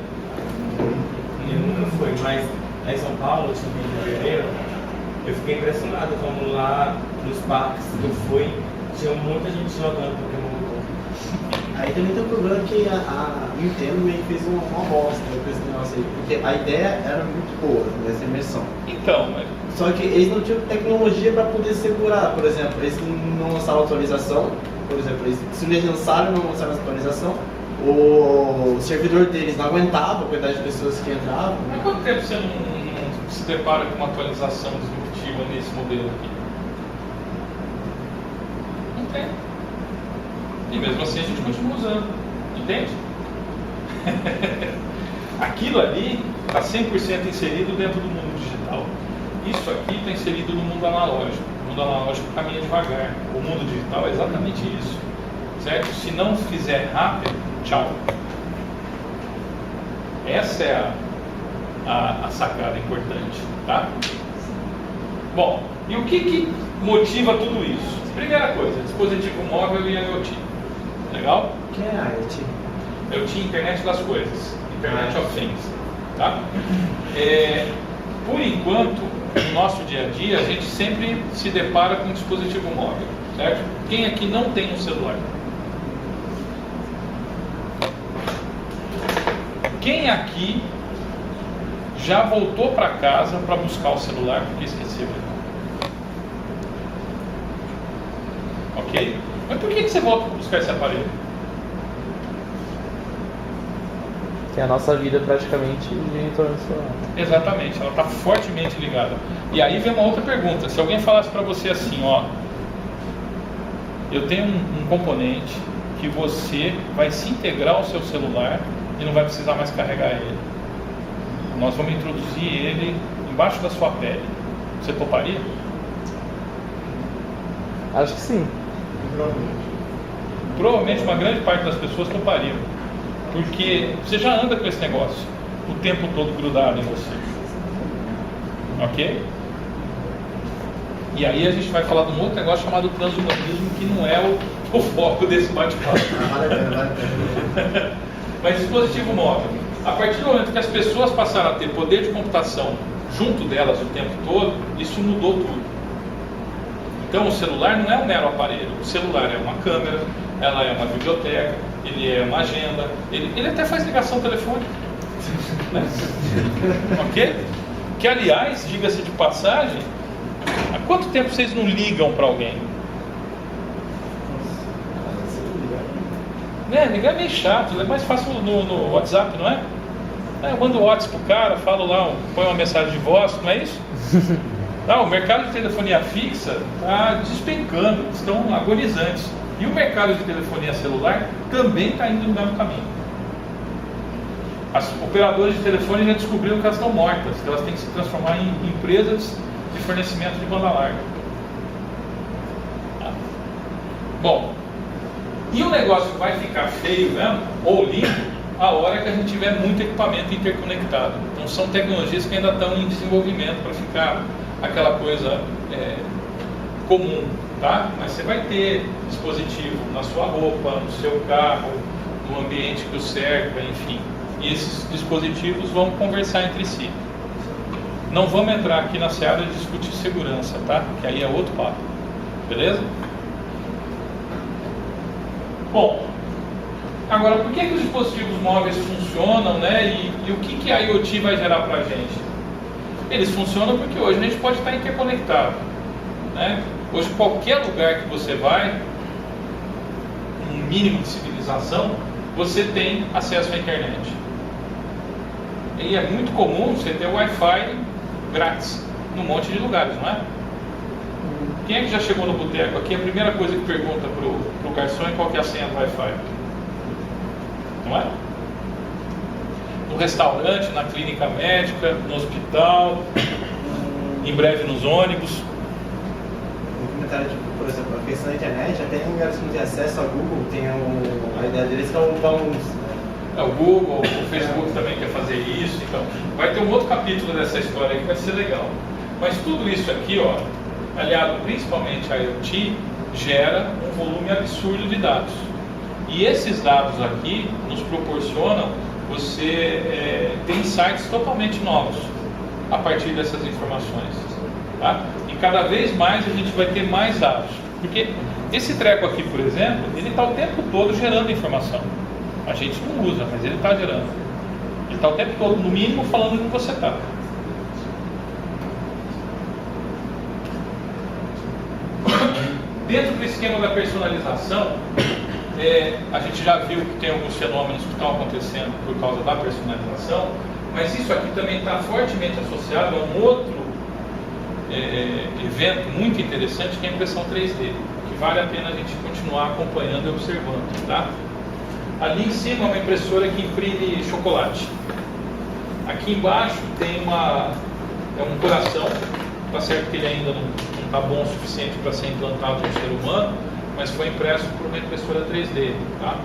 Eu nunca fui, mas lá em São Paulo, em fevereiro, eu fiquei impressionado como lá nos parques que eu fui, tinha muita gente jogando Pokémon GO. Aí também tem um problema que a Nintendo meio que fez uma bosta com esse negócio aí, porque a ideia era muito boa dessa imersão. Então, mas... Só que eles não tinham tecnologia para poder segurar, por exemplo, eles não lançaram atualização, por exemplo, se eles lançaram e não lançaram atualização, o servidor deles não aguentava a quantidade de pessoas que entravam. Há quanto tempo você não se depara com uma atualização disruptiva nesse modelo aqui? Não tem. E mesmo assim a gente continua usando. Entende? Aquilo ali está 100% inserido dentro do mundo digital. Isso aqui está inserido no mundo analógico. O mundo analógico caminha devagar. O mundo digital é exatamente isso. Certo? Se não fizer rápido, tchau. Essa é a sacada importante, tá? Bom, e o que motiva tudo isso? Primeira coisa, dispositivo móvel e IoT. Legal? O que é IoT? IoT, Internet das Coisas, Internet of Things, tá? Por enquanto, no nosso dia a dia, a gente sempre se depara com um dispositivo móvel, certo? Quem aqui não tem um celular? Quem aqui já voltou para casa para buscar o celular porque esqueceu? Ok? Mas por que você volta para buscar esse aparelho? Que a nossa vida praticamente gira em torno do celular. Exatamente, ela está fortemente ligada. E aí vem uma outra pergunta. Se alguém falasse para você assim, ó, eu tenho um componente que você vai se integrar ao seu celular e não vai precisar mais carregar ele. Nós vamos introduzir ele embaixo da sua pele. Você toparia? Acho que sim. Provavelmente uma grande parte das pessoas topariam. Porque você já anda com esse negócio o tempo todo grudado em você. Ok? E aí a gente vai falar de um outro negócio chamado transhumanismo, que não é o foco desse bate-papo. Mas dispositivo móvel. A partir do momento que as pessoas passaram a ter poder de computação junto delas o tempo todo, isso mudou tudo. Então o celular não é um mero aparelho. O celular é uma câmera, ela é uma biblioteca, ele é uma agenda, ele até faz ligação telefônica. Né? Ok? Que aliás, diga-se de passagem, há quanto tempo vocês não ligam para alguém? Ligar é meio chato, é mais fácil no WhatsApp, não é? Eu mando o WhatsApp pro cara, falo lá, põe uma mensagem de voz, não é isso? O mercado de telefonia fixa está despencando, estão agonizantes. E o mercado de telefonia celular também está indo no mesmo caminho. As operadoras de telefone já descobriram que elas estão mortas, que elas têm que se transformar em empresas de fornecimento de banda larga. Tá? Bom, e o negócio vai ficar feio mesmo, ou limpo, a hora que a gente tiver muito equipamento interconectado. Então são tecnologias que ainda estão em desenvolvimento para ficar aquela coisa comum, tá? Mas você vai ter dispositivo na sua roupa, no seu carro, no ambiente que o cerca, enfim. E esses dispositivos vão conversar entre si. Não vamos entrar aqui na seara de discutir segurança, tá? Que aí é outro papo. Beleza? Bom, agora por que os dispositivos móveis funcionam, né? E o que a IoT vai gerar para a gente? Eles funcionam porque hoje a gente pode estar interconectado, né? Hoje qualquer lugar que você vai, um mínimo de civilização, você tem acesso à internet. E é muito comum você ter Wi-Fi grátis num monte de lugares, não é? Quem é que já chegou no boteco aqui? A primeira coisa que pergunta pro garçom é qual que é a senha do Wi-Fi. Não é? No restaurante, na clínica médica, no hospital, em breve nos ônibus. Um comentário, por exemplo, a questão da internet, até em lugares que não tem acesso ao Google, tem a ideia deles que é o Bounce. O Google, o Facebook também quer fazer isso, então vai ter um outro capítulo dessa história que vai ser legal. Mas tudo isso aqui, ó, aliado principalmente à IoT, gera um volume absurdo de dados. E esses dados aqui nos proporcionam você ter insights totalmente novos a partir dessas informações. Tá? E cada vez mais a gente vai ter mais dados. Porque esse treco aqui, por exemplo, ele está o tempo todo gerando informação. A gente não usa, mas ele está gerando. Ele está o tempo todo, no mínimo, falando com você está. Dentro do esquema da personalização, a gente já viu que tem alguns fenômenos que estão acontecendo por causa da personalização, mas isso aqui também está fortemente associado a um outro evento muito interessante, que é a impressão 3D, que vale a pena a gente continuar acompanhando e observando, tá? Ali em cima é uma impressora que imprime chocolate. Aqui embaixo tem um coração, tá certo que ele ainda não está bom o suficiente para ser implantado no ser humano, mas foi impresso por uma impressora 3D, tá?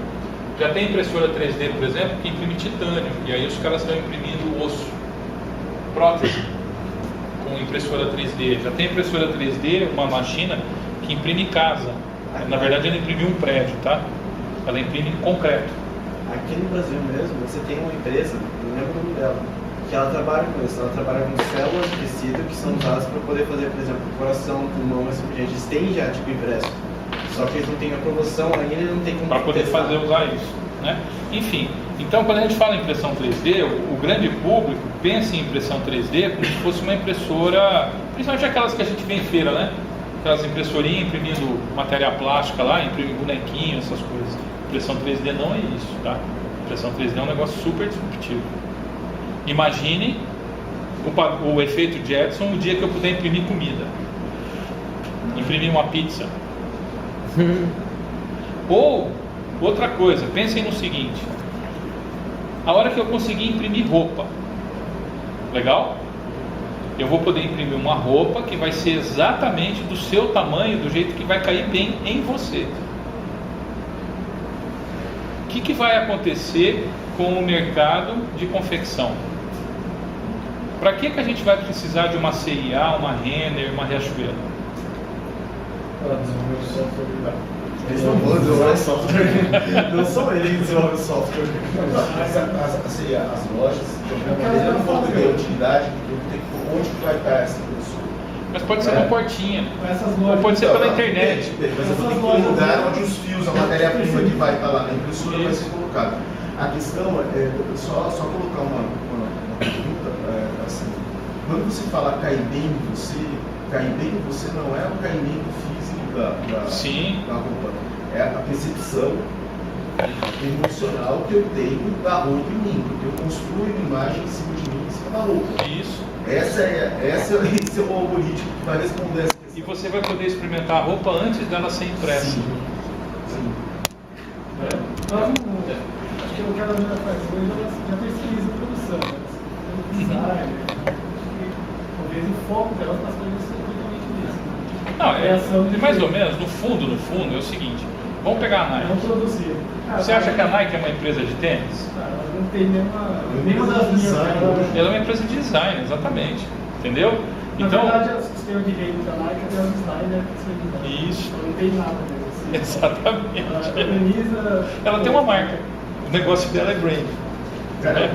Já tem impressora 3D, por exemplo, que imprime titânio, e aí os caras estão imprimindo osso, prótese, com impressora 3D. Já tem impressora 3D, uma máquina que imprime casa. Na verdade, ela imprime um prédio, tá? Ela imprime concreto. Aqui no Brasil mesmo, você tem uma empresa, não lembro o nome dela, que ela trabalha com isso. Ela trabalha com células de tecido que são usadas para poder fazer, por exemplo, coração, pulmão, assim por diante. Eles têm já tipo impresso. Só que eles não têm aprovação ainda, eles não têm como para poder usar isso, né? Enfim, então quando a gente fala em impressão 3D, o grande público pensa em impressão 3D como se fosse uma impressora, principalmente aquelas que a gente vê em feira, né? Aquelas impressorinhas imprimindo matéria plástica lá, imprime bonequinho, essas coisas. Impressão 3D não é isso, tá? Impressão 3D é um negócio super disruptivo. Imagine o efeito Jetson o dia que eu puder imprimir comida. Imprimir uma pizza. Ou, outra coisa, pensem no seguinte: a hora que eu conseguir imprimir roupa, legal? Eu vou poder imprimir uma roupa que vai ser exatamente do seu tamanho, do jeito que vai cair bem em você. O que vai acontecer com o mercado de confecção? Para que a gente vai precisar de uma CIA, uma Renner, uma Riachuelo? Para desenvolver o software. Eles não vão desenvolver software. Não são eles que desenvolvem o software. As lojas, de alguma maneira, não vão ter utilidade, porque onde que vai estar essa pessoa? Mas pode ser uma portinha, Essas ou lojas, pode ser pela internet. Mas eu vou ter que ter um lugar onde os fios, a matéria-prima que vai estar lá na impressora vai ser colocada. A questão é, só colocar uma pergunta, assim, quando você fala cair bem em você não é o caimento físico da roupa, é a percepção emocional que eu tenho da roupa em mim, porque eu construo uma imagem em cima de mim, em cima da roupa. Isso. Esse é o algoritmo que vai responder essa questão. E você vai poder experimentar a roupa antes dela ser impressa. Sim. Nós não que o que ela já faz hoje, ela já pesquisa produção, né? Design, talvez o foco dela está sendo totalmente nisso. Não, mais ou menos, no fundo, é o seguinte, vamos pegar a Nike. Não produzir. Você acha que a Nike é uma empresa de tênis? Ela não tem nenhuma das linhas dela. Ela é uma empresa de design, exatamente. Entendeu? Na verdade, o sistema de rede da Nike é o design, né? Isso. Ela não tem nada mesmo. Assim. Exatamente. Ela organiza. Ela tem uma marca. O negócio dela é brand. Cara,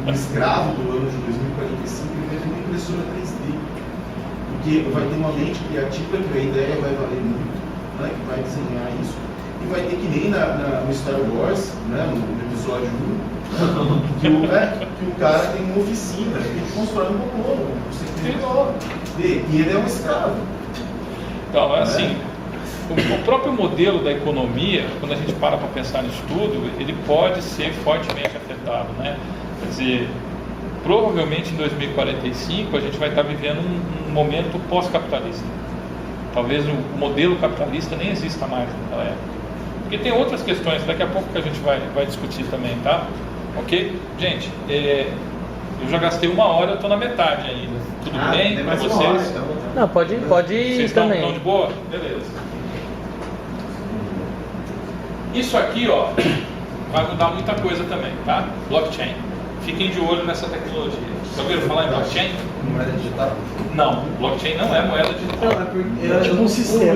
o escravo do ano de 2045 ele vai ter uma impressora 3D. Porque vai ter uma mente criativa que a ideia vai valer muito, né? Que vai desenhar isso. E vai ter que nem no Star Wars, né? No episódio 1, que o cara tem uma oficina, ele constrói um robô, e ele é um escravo. Então, é assim, o próprio modelo da economia, quando a gente para pensar nisso tudo, ele pode ser fortemente afetado, né? Quer dizer, provavelmente em 2045 a gente vai estar vivendo um momento pós-capitalista. Talvez o modelo capitalista nem exista mais naquela época. Porque tem outras questões, daqui a pouco que a gente vai discutir também, tá? Ok? Gente, eu já gastei 1 hora, eu estou na metade ainda. Tudo bem para vocês? Não, pode ir Vocês também. estão de boa? Beleza. Isso aqui, ó, vai mudar muita coisa também, tá? Blockchain. Fiquem de olho nessa tecnologia. Já ouviram falar em blockchain? Moeda digital? Não, blockchain não é moeda digital. Não, é porque tipo um sistema,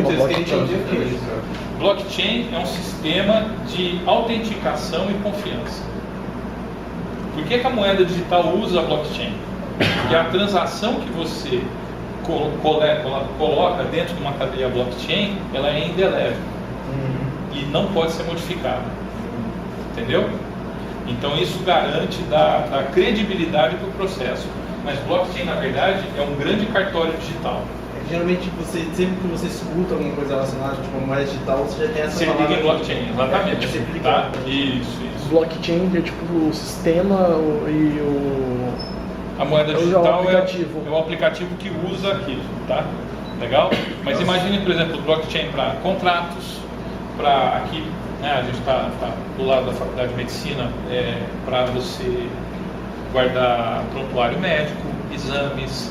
Blockchain é um sistema de autenticação e confiança. Por que a moeda digital usa a blockchain? Porque a transação que você coloca dentro de uma cadeia blockchain, ela é indelével e não pode ser modificada. Entendeu? Então isso garante da credibilidade para o processo. Mas blockchain, na verdade, é um grande cartório digital. Geralmente, sempre que você escuta alguma coisa relacionada tipo uma moeda digital, você já tem essa Você palavra. liga em blockchain, exatamente. Você clica. Tá? Isso. Blockchain é tipo o sistema e o... A moeda É o digital aplicativo. é o aplicativo que usa aquilo, tá? Legal? Mas imagine, por exemplo, blockchain para contratos, para aqui, né, a gente está do lado da Faculdade de Medicina, para você guardar prontuário médico, exames,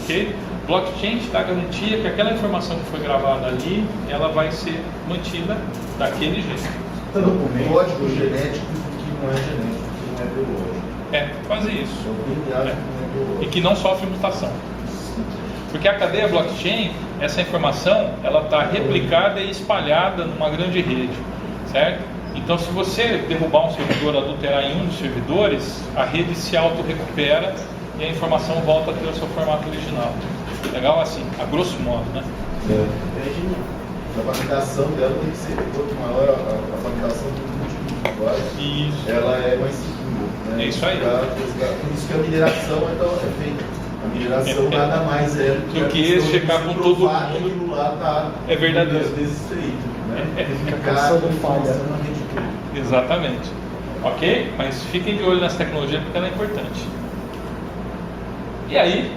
ok? Blockchain te dá a garantia que aquela informação que foi gravada ali, ela vai ser mantida daquele jeito. O código genético que não é genético, que não é biológico. Quase isso. O DNA que não é biológico. E que não sofre mutação. Porque a cadeia blockchain, essa informação, ela está replicada e espalhada numa grande rede, certo? Então, se você derrubar um servidor, adulterar em um dos servidores, a rede se auto-recupera e a informação volta a ter o seu formato original. Legal? Assim, a grosso modo, né? A validação dela tem que ser, quanto maior a validação do último usuário, Isso. ela é mais segura. Né? É isso aí. Por isso que a mineração então, é feita. A mineração nada mais é do que checar com todo mundo. Aquilo lá tá É verdadeiro. Às vezes feito. Né? caçando falha. Exatamente. Ok? Mas fiquem de olho nessa tecnologia porque ela é importante. E aí,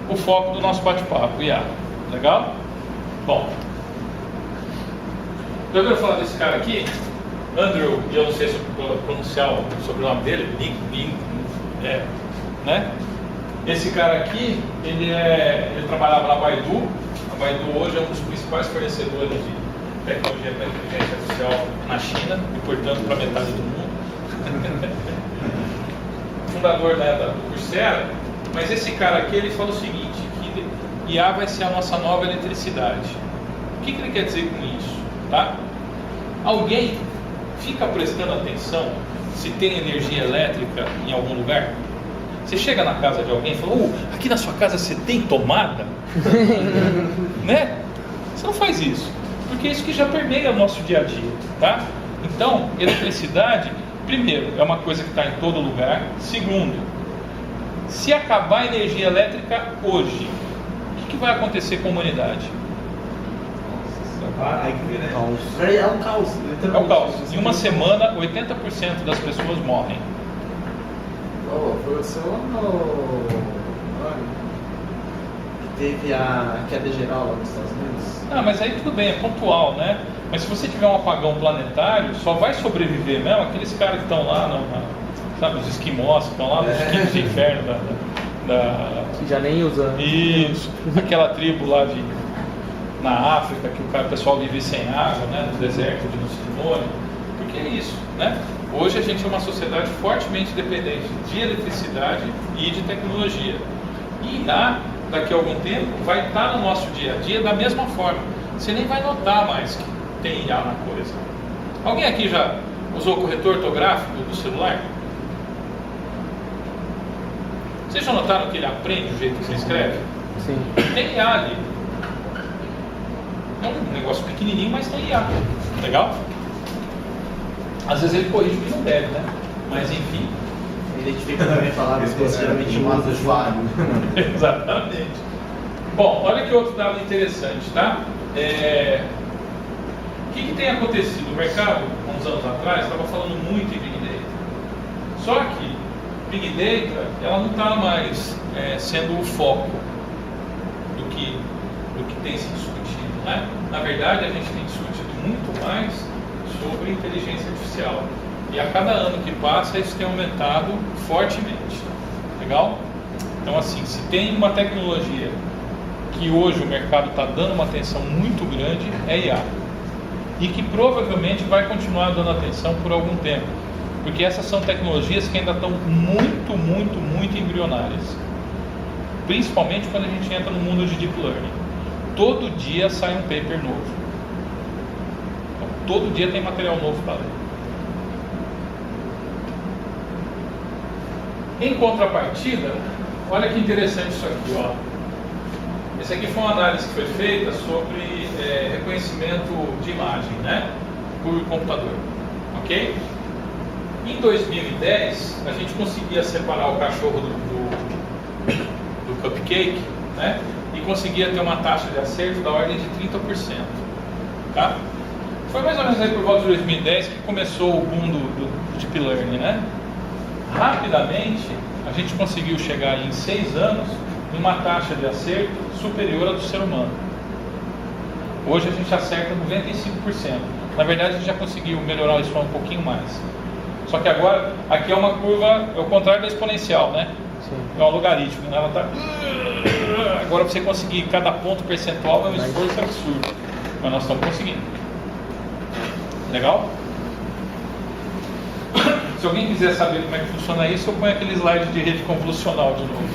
o foco do nosso bate-papo, IA. Legal? Bom. Já ouviram falar desse cara aqui? Andrew, e eu não sei se eu pronunciar o sobrenome dele, né? Esse cara aqui, ele trabalhava na Baidu. A Baidu hoje é um dos principais fornecedores de tecnologia para inteligência artificial na China e, portanto, para metade do mundo. Fundador, né, do Coursera. Mas esse cara aqui, ele fala o seguinte, que IA vai ser a nossa nova eletricidade. O que ele quer dizer com isso? Tá? Alguém fica prestando atenção se tem energia elétrica em algum lugar? Você chega na casa de alguém e fala, aqui na sua casa você tem tomada? Né? Você não faz isso, porque é isso que já permeia o nosso dia a dia, tá? Então, eletricidade, primeiro, é uma coisa que está em todo lugar. Segundo, se acabar a energia elétrica hoje, o que vai acontecer com a humanidade? É um caos. É um caos. Em uma semana, 80% das pessoas morrem. Foi o seu ano? teve a queda geral lá nos Estados Unidos? Ah, mas aí tudo bem, é pontual, né? Mas se você tiver um apagão planetário, só vai sobreviver mesmo aqueles caras que estão lá, sabe, os esquimós que estão lá nos esquilos do inferno Que já nem usa. Isso, aquela tribo lá na África que o pessoal vive sem água, né, no deserto de Nucimone, porque é isso, né? Hoje a gente é uma sociedade fortemente dependente de eletricidade e de tecnologia. E daqui a algum tempo vai estar no nosso dia a dia da mesma forma. Você nem vai notar mais que tem IA na coisa. Alguém aqui já usou corretor ortográfico do celular? Vocês já notaram que ele aprende o jeito que você escreve? Sim. Tem IA ali. É um negócio pequenininho, mas tem IA. Legal? Às vezes ele corrige o que não deve, né? Mas enfim. Identifica também palavras que geralmente mata o falho. Exatamente. Bom, olha que outro dado interessante, tá? O que tem acontecido? O mercado, há uns anos atrás, estava falando muito em Big Data. Só que Big Data, ela não está mais sendo o foco do que tem se discutido, né? Na verdade, a gente tem discutido muito mais sobre inteligência artificial. E a cada ano que passa, isso tem aumentado fortemente. Legal? Então, assim, se tem uma tecnologia que hoje o mercado está dando uma atenção muito grande, é IA. E que provavelmente vai continuar dando atenção por algum tempo. Porque essas são tecnologias que ainda estão muito, muito, muito embrionárias. Principalmente quando a gente entra no mundo de Deep Learning. Todo dia sai um paper novo. Então, todo dia tem material novo para ler. Em contrapartida, olha que interessante isso aqui, ó. Esse aqui foi uma análise que foi feita sobre reconhecimento de imagem, né, por computador, ok? Em 2010, a gente conseguia separar o cachorro do cupcake, né, e conseguia ter uma taxa de acerto da ordem de 30%, tá? Foi mais ou menos aí por volta de 2010 que começou o boom do Deep Learning, né? Rapidamente, a gente conseguiu chegar em 6 anos em uma taxa de acerto superior à do ser humano. Hoje a gente acerta 95%. Na verdade, a gente já conseguiu melhorar isso um pouquinho mais. Só que agora, aqui é uma curva, é o contrário da exponencial, né? Sim. É um logaritmo, né? Ela tá... Agora, para você conseguir cada ponto percentual é um esforço absurdo. Mas nós estamos conseguindo. Legal? Se alguém quiser saber como é que funciona isso, eu ponho aquele slide de rede convolucional de novo.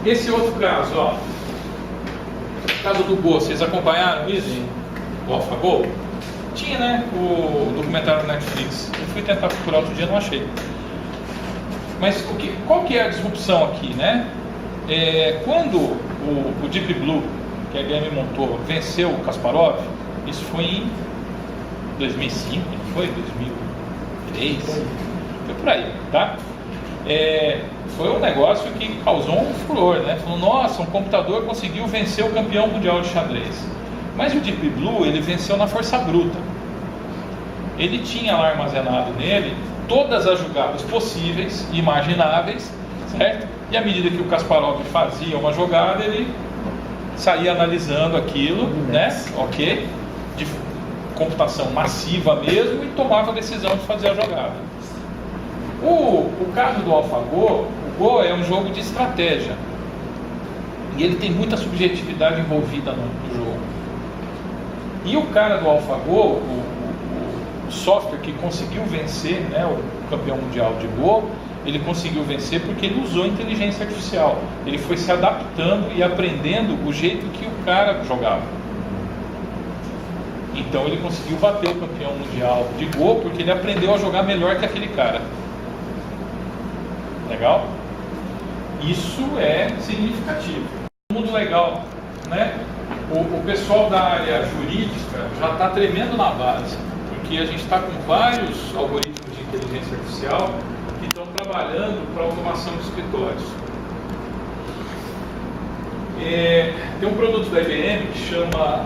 Esse outro caso, ó. Caso do Go, vocês acompanharam isso? O AlphaGo? Tinha, né? O documentário da Netflix. Eu fui tentar procurar outro dia, não achei. Mas qual que é a disrupção aqui, né? Quando o Deep Blue, que a IBM montou, venceu o Kasparov, isso foi em 2005, não foi? 2003? Foi por aí, tá? Foi um negócio que causou um furor, né? Falou, nossa, um computador conseguiu vencer o campeão mundial de xadrez. Mas o Deep Blue, ele venceu na força bruta. Ele tinha lá armazenado nele todas as jogadas possíveis e imagináveis, certo? E à medida que o Kasparov fazia uma jogada, ele saía analisando aquilo, né? Ok? De computação massiva mesmo, e tomava a decisão de fazer a jogada. O caso do AlphaGo, o Go é um jogo de estratégia. E ele tem muita subjetividade envolvida no jogo. E o cara do AlphaGo, o software que conseguiu vencer, né, o campeão mundial de Go, ele conseguiu vencer porque ele usou inteligência artificial. Ele foi se adaptando e aprendendo o jeito que o cara jogava. Então ele conseguiu bater o campeão mundial de Go porque ele aprendeu a jogar melhor que aquele cara. Legal? Isso é significativo. Muito legal, né? O pessoal da área jurídica já está tremendo na base, porque a gente está com vários algoritmos de inteligência artificial que estão trabalhando para automação de escritórios. Tem um produto da IBM que chama...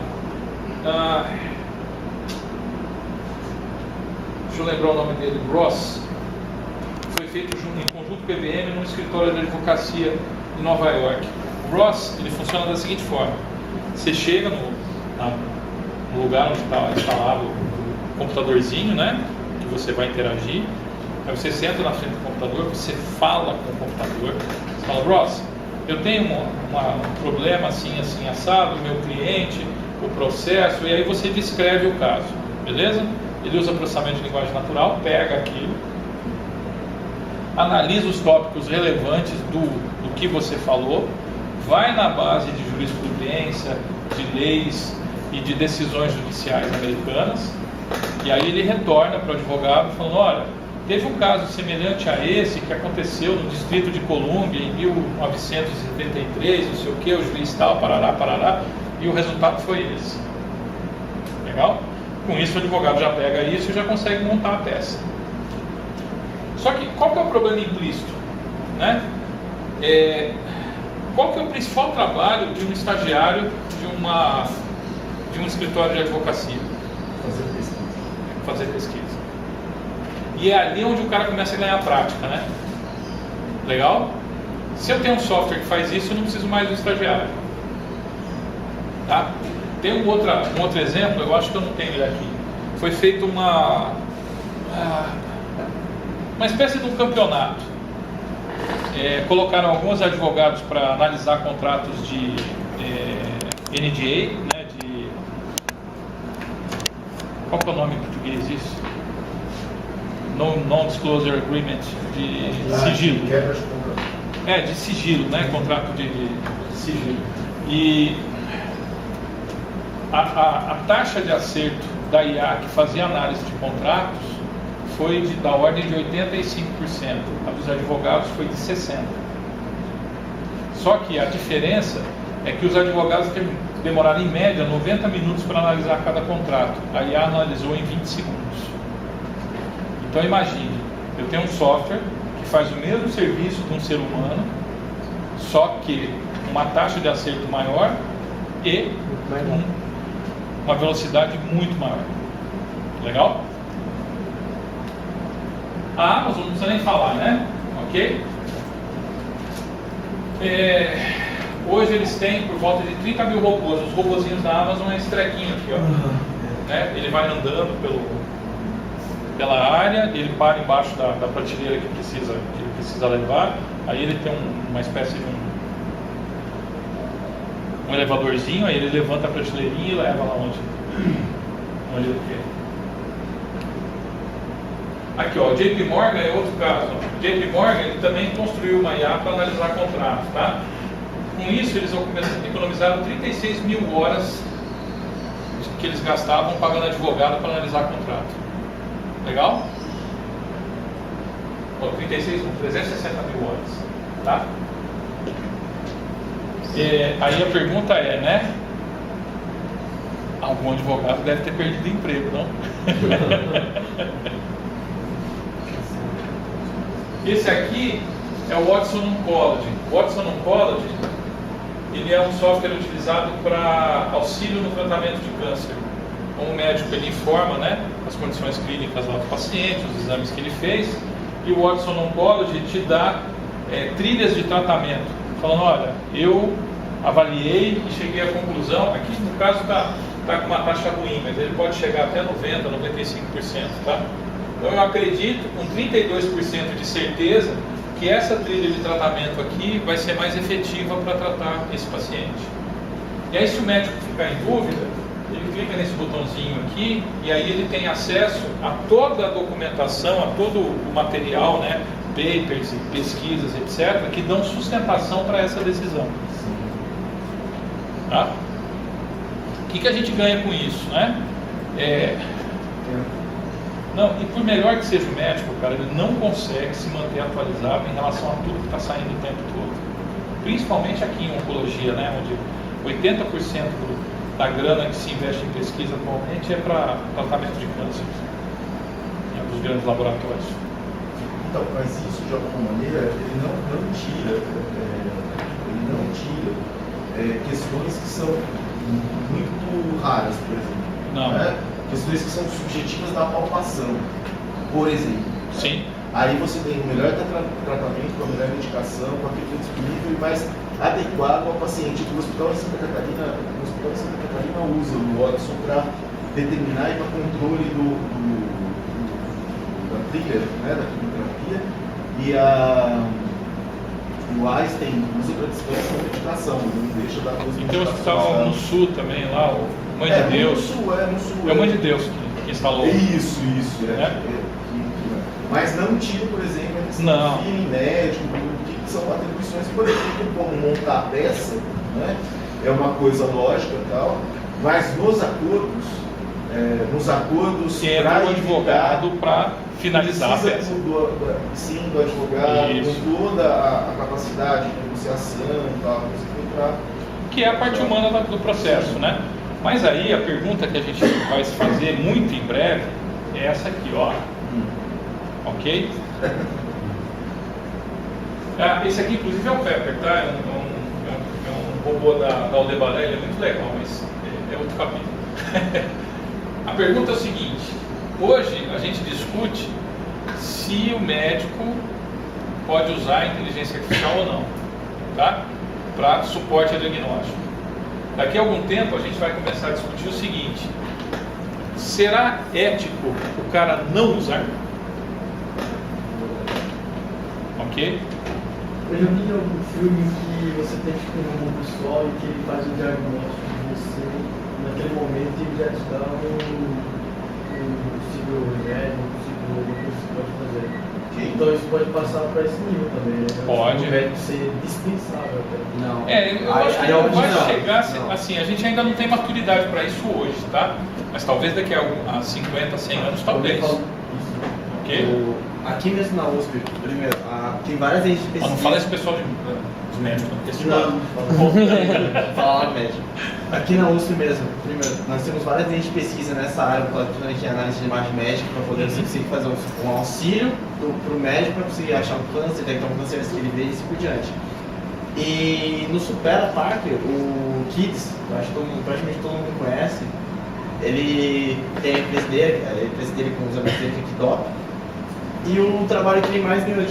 deixa eu lembrar o nome dele, Gross. Foi feito em conjunto com o IBM num escritório de advocacia em Nova York. O ROS, ele funciona da seguinte forma: você chega no lugar onde está instalado o computadorzinho, né, que você vai interagir, aí você senta na frente do computador, você fala com o computador, você fala: Ross, eu tenho um problema assim, assim, assado, meu cliente, o processo, e aí você descreve o caso, beleza? Ele usa processamento de linguagem natural, pega aquilo, analisa os tópicos relevantes do que você falou, vai na base de jurisprudência, de leis e de decisões judiciais americanas, e aí ele retorna para o advogado falando: olha, teve um caso semelhante a esse que aconteceu no Distrito de Colômbia em 1973, não sei o que, o juiz tal, parará, e o resultado foi esse. Legal? Com isso o advogado já pega isso e já consegue montar a peça. Só que qual que é o problema implícito? Né? Qual que é o principal trabalho de um estagiário de um escritório de advocacia? Fazer pesquisa. E é ali onde o cara começa a ganhar prática, né? Legal? Se eu tenho um software que faz isso, eu não preciso mais do estagiário. Tá? Tem um outro exemplo, eu acho que eu não tenho ele aqui. Foi feito uma espécie de um campeonato. Colocaram alguns advogados para analisar contratos de NDA, né, qual que é o nome em português disso? Non-Disclosure Agreement, de sigilo. De sigilo, né? Contrato de sigilo. E a taxa de acerto da IA que fazia análise de contratos foi da ordem de 85%. A dos advogados foi de 60%. Só que a diferença é que os advogados demoraram em média 90 minutos para analisar cada contrato. A IA analisou em 20 segundos. Então imagine, eu tenho um software que faz o mesmo serviço de um ser humano, só que uma taxa de acerto maior e uma velocidade muito maior. Legal? A Amazon não precisa nem falar, né? Ok? Hoje eles têm por volta de 30 mil robôs. Os robozinhos da Amazon é esse trequinho aqui, ó. Né? Ele vai andando pela área, ele para embaixo da prateleira que ele precisa levar, aí ele tem uma espécie de um elevadorzinho, aí ele levanta a prateleirinha e leva lá onde ele quer. Aqui, ó, o JP Morgan é outro caso. O JP Morgan ele também construiu uma IA para analisar contratos, tá? Com isso eles economizaram 36 mil horas que eles gastavam pagando advogado para analisar contrato. Legal? 360 mil horas, tá? Aí a pergunta é, né? Algum advogado deve ter perdido emprego, não? Esse aqui é o Watson Oncology. O Watson Oncology, ele é um software utilizado para auxílio no tratamento de câncer. Como o médico ele informa, né, as condições clínicas lá do paciente, os exames que ele fez, e o Watson Oncology te dá trilhas de tratamento, falando: olha, eu avaliei e cheguei à conclusão, aqui no caso está com uma taxa ruim, mas ele pode chegar até 90%, 95%, tá? Então eu acredito com 32% de certeza que essa trilha de tratamento aqui vai ser mais efetiva para tratar esse paciente. E aí se o médico ficar em dúvida, ele clica nesse botãozinho aqui e aí ele tem acesso a toda a documentação, a todo o material, né, papers, pesquisas, etc., que dão sustentação para essa decisão. Tá? O que a gente ganha com isso, né? Não, e por melhor que seja o médico, cara, ele não consegue se manter atualizado em relação a tudo que está saindo o tempo todo. Principalmente aqui em oncologia, né, onde 80% da grana que se investe em pesquisa atualmente é para tratamento de câncer, dos grandes laboratórios. Então, mas isso de alguma maneira ele não tira questões que são muito raras, por exemplo. Não. Né? Questões que são subjetivas da palpação. Por exemplo, sim, Aí você tem o melhor tratamento, com a melhor medicação, com aquilo que é disponível e mais adequado ao paciente. O hospital em Santa Catarina usa o Watson para determinar e para controle da trilha, né, da quimioterapia, e o Einstein usa para dispensa da medicação, não deixa dar coisa. E tem um hospital no sul também, lá, o Mãe de Deus. No sul. É o Mãe de Deus que instalou. Isso. Mas não tira, por exemplo, a questão de feeling médico, que são atribuições, por exemplo, como montar a peça, né? É uma coisa lógica e tal, mas nos acordos que é do advogado para finalizar a peça. Sim, do advogado, com toda a capacidade de negociação e tal, que é a parte humana do processo, né? Mas aí a pergunta que a gente vai se fazer muito em breve é essa aqui, ó. Ok? Esse aqui, inclusive, é o Pepper, tá? É um robô da Aldebaran, ele é muito legal, mas é outro capítulo. A pergunta é o seguinte: hoje a gente discute se o médico pode usar a inteligência artificial ou não, tá? Para suporte a diagnóstico. Daqui a algum tempo a gente vai começar a discutir o seguinte: será ético o cara não usar? Ok? Eu já vi algum filme que você tem tipo um robô pessoal e que ele faz o diagnóstico de você naquele momento e ele já te dá um possível remédio, um possível alguma coisa que você pode fazer. Então isso pode passar para esse nível também, né? Pode. Ao invés de ser dispensável até. Não. Eu acho que não vai chegar assim, a gente ainda não tem maturidade para isso hoje, tá? Mas talvez daqui a 50, 100 anos, talvez. Ok? Aqui mesmo na USP, primeiro, tem várias leis de pesquisa. Mas não fala esse pessoal dos médicos, não. Fala médico. Aqui na USP mesmo, primeiro, nós temos várias leis de pesquisa nessa área, principalmente em análise de imagem médica, para poder você conseguir fazer um auxílio para o médico para conseguir achar um câncer, detectar um câncer que ele vê e assim por diante. E no Supera Park, o Kids, eu acho que praticamente todo mundo conhece, ele tem a empresa dele com os amigos dele aqui top. E o trabalho que ele mais ganhou,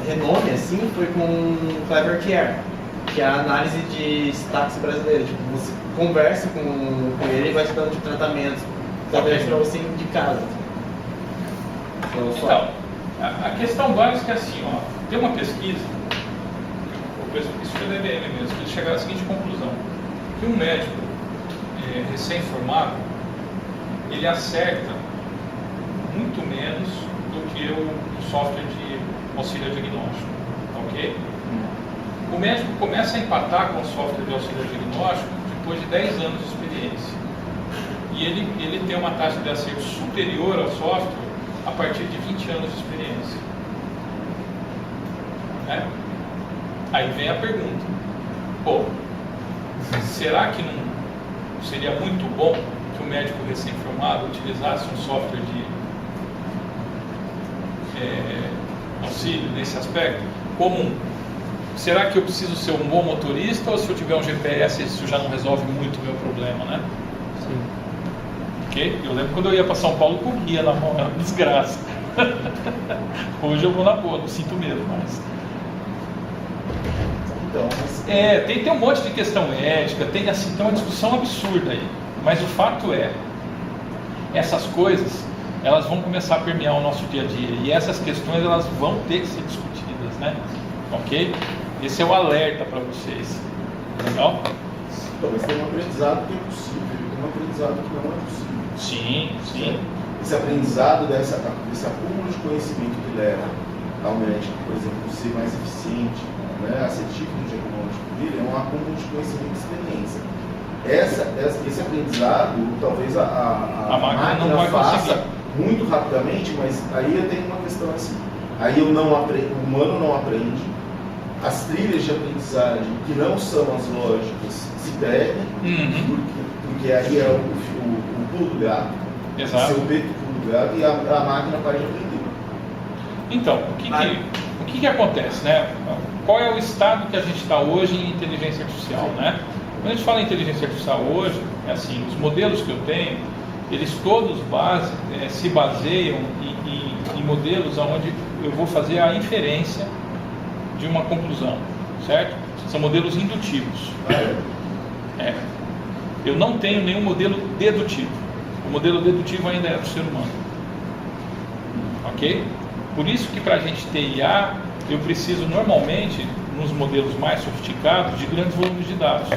renome, assim, foi com o Clever Care, que é a análise de táxi brasileiro. Você conversa com ele e vai te dando de tratamento, para você de casa. Então, a questão básica é assim, ó, tem uma pesquisa, isso foi da IBM mesmo, eles chegaram à seguinte conclusão: que um médico recém-formado, ele acerta muito menos do que o software de auxílio diagnóstico, ok? O médico começa a empatar com o software de auxílio diagnóstico depois de 10 anos de experiência. E ele tem uma taxa de acerto superior ao software a partir de 20 anos de experiência. Né? Aí vem a pergunta: será que não seria muito bom que o médico recém-formado utilizasse um software de auxílio nesse aspecto? Comum. Será que eu preciso ser um bom motorista, ou se eu tiver um GPS isso já não resolve muito o meu problema, né? Sim. Ok? Eu lembro quando eu ia para São Paulo, corria na mão, era uma desgraça. Hoje eu vou na boa, não sinto medo mais. Então, tem um monte de questão ética, tem uma discussão absurda aí. Mas o fato é, essas coisas, elas vão começar a permear o nosso dia a dia, e essas questões elas vão ter que ser discutidas, né? Ok? Esse é o alerta para vocês. Legal? Então, mas tem um aprendizado que é possível, tem um aprendizado que não é possível. Sim. Esse aprendizado, desse acúmulo de conhecimento que leva ao médico, por exemplo, ser mais eficiente, né, assertivo no diagnóstico dele, é um acúmulo de conhecimento e experiência. Esse aprendizado, talvez a máquina não vai faça conseguir muito rapidamente, mas aí eu tenho uma questão assim. Aí o humano não aprende, as trilhas de aprendizagem, que não são as lógicas, se perdem, porque aí é o pulo do gato, Exato. o pulo do gato, e a máquina para de aprender. Então, o que acontece, né? Qual é o estado que a gente está hoje em inteligência artificial, né? Quando a gente fala em inteligência artificial hoje, é assim, os modelos que eu tenho, eles todos se baseiam em modelos onde eu vou fazer a inferência de uma conclusão, certo? São modelos indutivos. Eu não tenho nenhum modelo dedutivo. O modelo dedutivo ainda é do ser humano. Ok? Por isso que para a gente ter IA, eu preciso normalmente, nos modelos mais sofisticados, de grandes volumes de dados.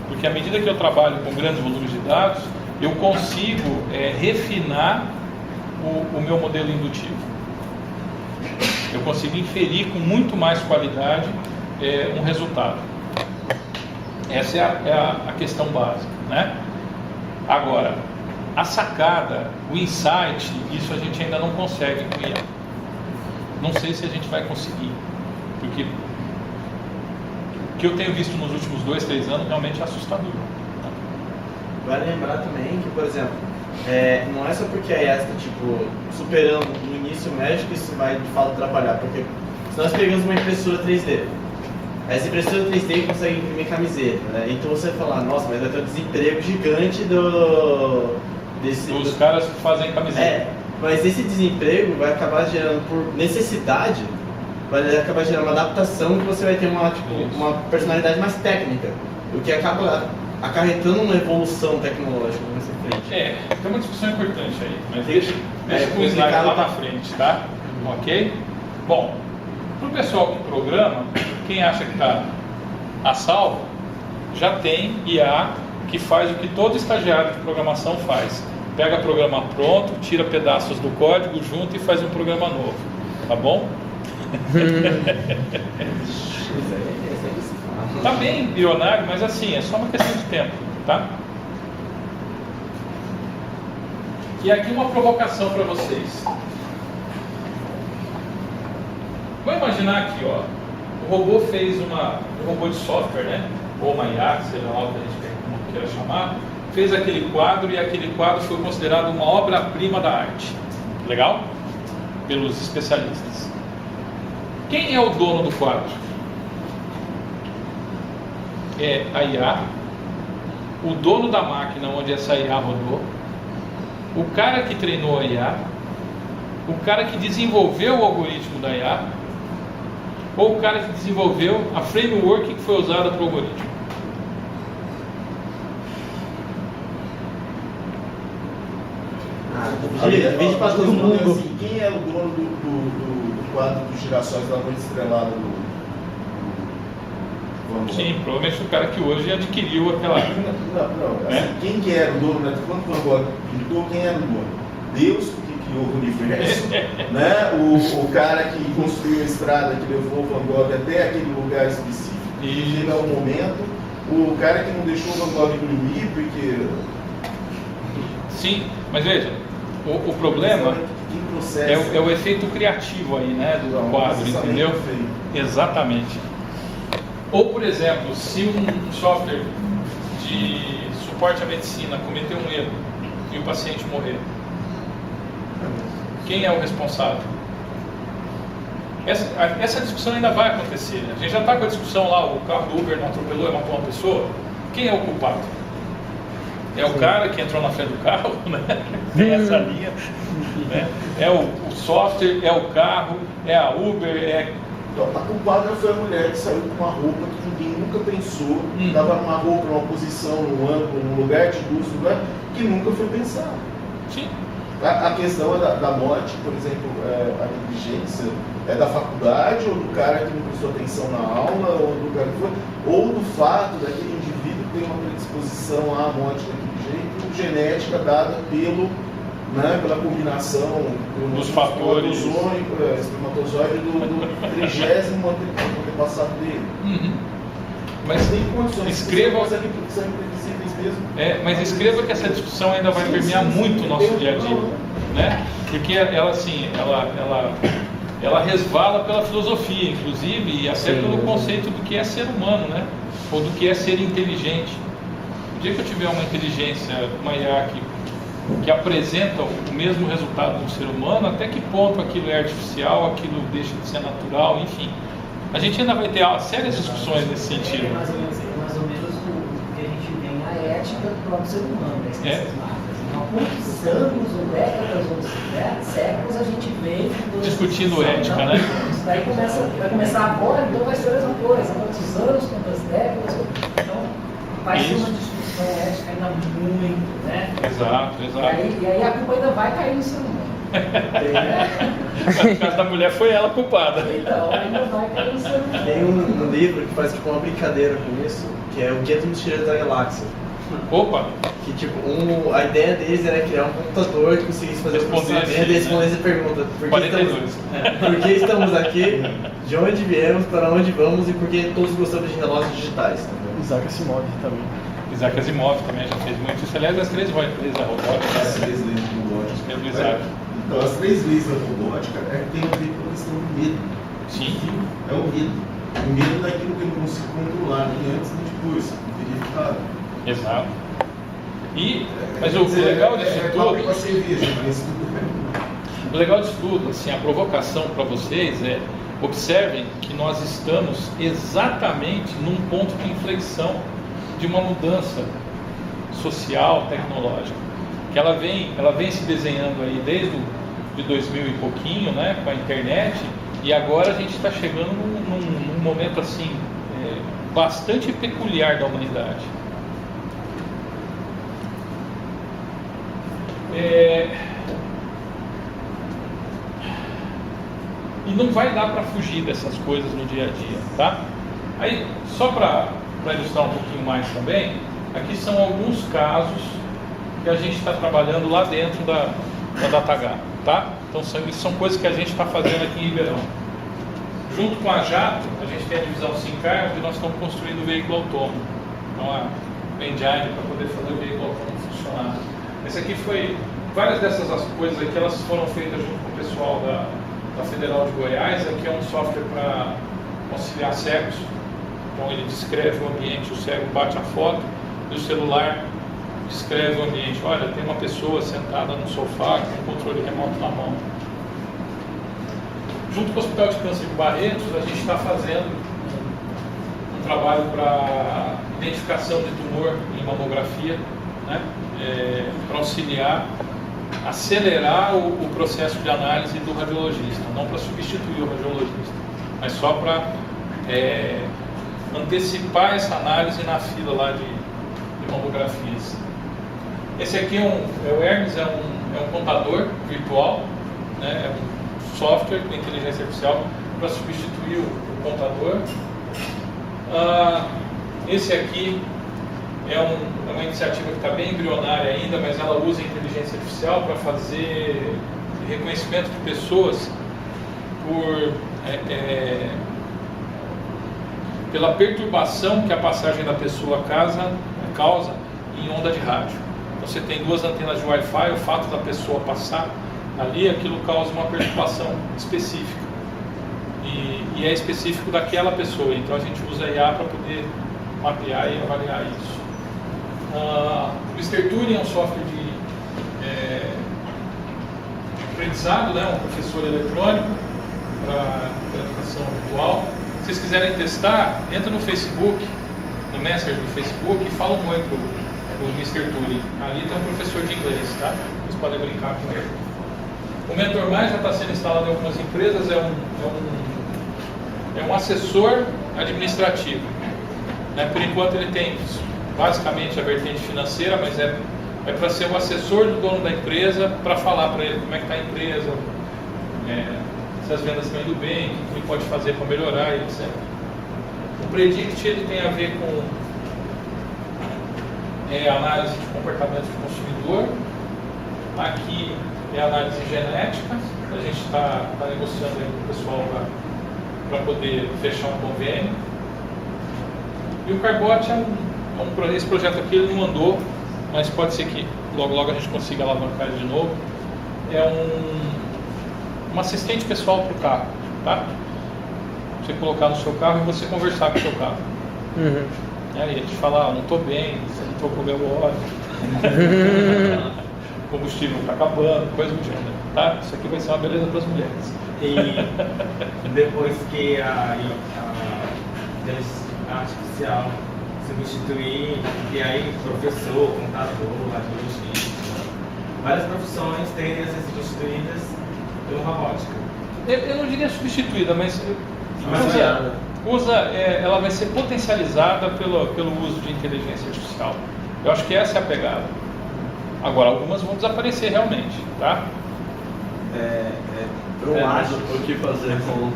Porque à medida que eu trabalho com grandes volumes de dados, eu consigo refinar o meu modelo indutivo. Eu consigo inferir com muito mais qualidade um resultado. Essa é a questão básica, né? Agora, a sacada, o insight, isso a gente ainda não consegue com IA. Não sei se a gente vai conseguir, porque o que eu tenho visto nos últimos 2-3 anos realmente é assustador. Vale lembrar também que, por exemplo, não é só porque a IA está superando no início médio que isso vai de fato atrapalhar, porque se nós pegamos uma impressora 3D, essa impressora 3D consegue imprimir camiseta, né? Então você vai falar, nossa, mas vai ter um desemprego gigante dos caras que fazem camiseta. Mas esse desemprego vai acabar gerando, por necessidade, vai acabar gerando uma adaptação que você vai ter uma personalidade mais técnica, o que acaba acarretando uma evolução tecnológica nessa frente. Tem uma discussão importante aí, mas deixa com o slide lá na frente, tá? Ok? Bom, para o pessoal que programa, quem acha que está a salvo, já tem IA que faz o que todo estagiário de programação faz. Pega programa pronto, tira pedaços do código, junta e faz um programa novo. Tá bom? Tá bem embrionário, mas assim, é só uma questão de tempo, tá? E aqui uma provocação para vocês. Vamos imaginar aqui, ó, o robô fez um robô de software, né? Ou uma IA, seja lá o que a gente queira chamar, fez aquele quadro e aquele quadro foi considerado uma obra-prima da arte. Legal? Pelos especialistas. Quem é o dono do quadro? É a IA, o dono da máquina onde essa IA rodou, o cara que treinou a IA, o cara que desenvolveu o algoritmo da IA, ou o cara que desenvolveu a framework que foi usada para o algoritmo. Divide para todo mundo. Assim, quem é o dono do quadro dos girassóis da noite estrelada do Sim, provavelmente o cara que hoje adquiriu aquela... Não. Assim, quem que era o dono, né? Quando Van Gogh pintou, quem era o dono? Deus, que criou o universo, né? O cara que construiu a estrada, que levou o Van Gogh até aquele lugar específico, e chega um momento, o cara que não deixou o Van Gogh imprimir, porque... Sim, mas veja, o problema é o efeito criativo aí, né, do quadro, entendeu? Exatamente. Ou, por exemplo, se um software de suporte à medicina cometer um erro e o paciente morrer, quem é o responsável? Essa discussão ainda vai acontecer, né? A gente já está com a discussão lá, o carro do Uber não atropelou e matou uma pessoa. Quem é o culpado? É o cara que entrou na frente do carro, né? Tem essa linha, né? É o software, é o carro, é a Uber, O quadro foi a mulher que saiu com uma roupa que ninguém nunca pensou, estava numa roupa, numa posição, num ângulo, num lugar de luz, num lugar que nunca foi pensado. Sim. A questão da morte, por exemplo, a negligência é da faculdade, ou do cara que não prestou atenção na aula, ou do cara que foi, ou do fato daquele indivíduo que tem uma predisposição à morte daquele jeito, genética dada pela combinação dos fatores espermatozoide do 30º antepassado dele. Mas tem condições, escreva, são imprevisíveis mesmo. Mas escreva que essa discussão ainda vai permear muito o nosso dia a dia, né? Porque ela assim, ela resvala pela filosofia, inclusive, e até pelo conceito do que é ser humano, né? Ou do que é ser inteligente. O dia que eu tiver uma inteligência, uma IA que apresenta o mesmo resultado do ser humano, até que ponto aquilo é artificial, aquilo deixa de ser natural, enfim. A gente ainda vai ter sérias discussões nesse sentido. É mais ou menos o que a gente vem, a ética do próprio ser humano, dessas marcas. Há poucos anos ou décadas ou né? Séculos a gente vem Discutindo ética, né? Isso daí vai começar agora, então vai ser a mesma coisa. Quantos anos, quantas décadas. Então vai ser uma discussão ética ainda muito, né? Exato. E aí a culpa ainda vai cair no ser humano. No caso da mulher foi ela culpada. Então, ainda vai cair no ser humano. Tem um livro que faz tipo uma brincadeira com isso, que é o Guia dos Mochileiros da Galáxia. Opa! Que tipo, a ideia deles era criar um computador que conseguisse fazer o processamento e responder essa pergunta. Por que estamos aqui? De onde viemos? Para onde vamos? E por que todos gostamos de relógios digitais? Também. Isaac Asimov também. Isaac Asimov também já fez muito isso. Aliás, as 3 leis da robótica. As 3 leis da robótica. Mesmo Isaac. Então, as 3 leis da robótica tem a ver com a questão do medo. Sim. É o medo. O medo daquilo que eu não consigo controlar, nem antes nem depois. Verificado. Exato. Mas o legal disso tudo. O legal disso tudo, assim, a provocação para vocês é: observem que nós estamos exatamente num ponto de inflexão de uma mudança social, tecnológica, que ela vem se desenhando aí desde de 2000 e pouquinho, né, com a internet, e agora a gente está chegando num momento assim bastante peculiar da humanidade. E não vai dar para fugir dessas coisas no dia a dia, tá? Aí, só para ilustrar um pouquinho mais também, aqui são alguns casos que a gente está trabalhando lá dentro da DataH, tá? Então são coisas que a gente está fazendo aqui em Ribeirão. Junto com a Jato, a gente tem a divisão Sincar, onde nós estamos construindo o veículo autônomo. Então a engine para poder fazer o veículo autônomo funcionar. Esse aqui foi, várias dessas coisas aqui, elas foram feitas junto com o pessoal da Federal de Goiás. Aqui é um software para auxiliar cegos. Então ele descreve o ambiente, o cego bate a foto e o celular descreve o ambiente. Olha, tem uma pessoa sentada no sofá com um controle remoto na mão. Junto com o Hospital de Câncer de Barretos, a gente está fazendo um trabalho para identificação de tumor em mamografia, né? Para auxiliar, acelerar o processo de análise do radiologista, não para substituir o radiologista, mas só para antecipar essa análise na fila lá de mamografias. Esse aqui o Hermes, é um contador virtual, né? É um software com inteligência artificial para substituir o contador. Esse aqui é uma iniciativa que está bem embrionária ainda, mas ela usa inteligência artificial para fazer reconhecimento de pessoas pela perturbação que a passagem da pessoa causa em onda de rádio. Então, você tem 2 antenas de Wi-Fi, o fato da pessoa passar ali, aquilo causa uma perturbação específica. E é específico daquela pessoa. Então a gente usa a IA para poder mapear e avaliar isso. O Mr. Turing é um software de aprendizado, né? Um professor eletrônico para educação virtual. Se vocês quiserem testar, entra no Facebook, no Messenger do Facebook, e fala um oi pro Mr. Turing. Ali tem um professor de inglês, tá? Vocês podem brincar com ele. O Mentor Mais já está sendo instalado em algumas empresas, é um assessor administrativo, né? Por enquanto ele tem basicamente a vertente financeira, mas é para ser o assessor do dono da empresa, para falar para ele como é que está a empresa, se as vendas estão indo bem, o que ele pode fazer para melhorar, etc. O Predict ele tem a ver com análise de comportamento do consumidor. Aqui é análise genética, a gente está negociando aí com o pessoal para poder fechar um convênio. E o Carbot esse projeto aqui ele não andou, mas pode ser que logo a gente consiga alavancar ele de novo. É um assistente pessoal para o carro, tá? Você colocar no seu carro e você conversar com o seu carro. Uhum. E a gente fala, não estou bem, você não trocou meu óleo, o combustível está acabando, coisa do gênero, tá? Isso aqui vai ser uma beleza para as mulheres. E depois que a inteligência artificial substituir, e aí professor, contador, radiologista, várias profissões tendem a ser substituídas pela robótica. Eu não diria substituída, mas ela vai ser potencializada pelo uso de inteligência artificial. Eu acho que essa é a pegada. Agora, algumas vão desaparecer realmente, tá? Eu acho o que fazer com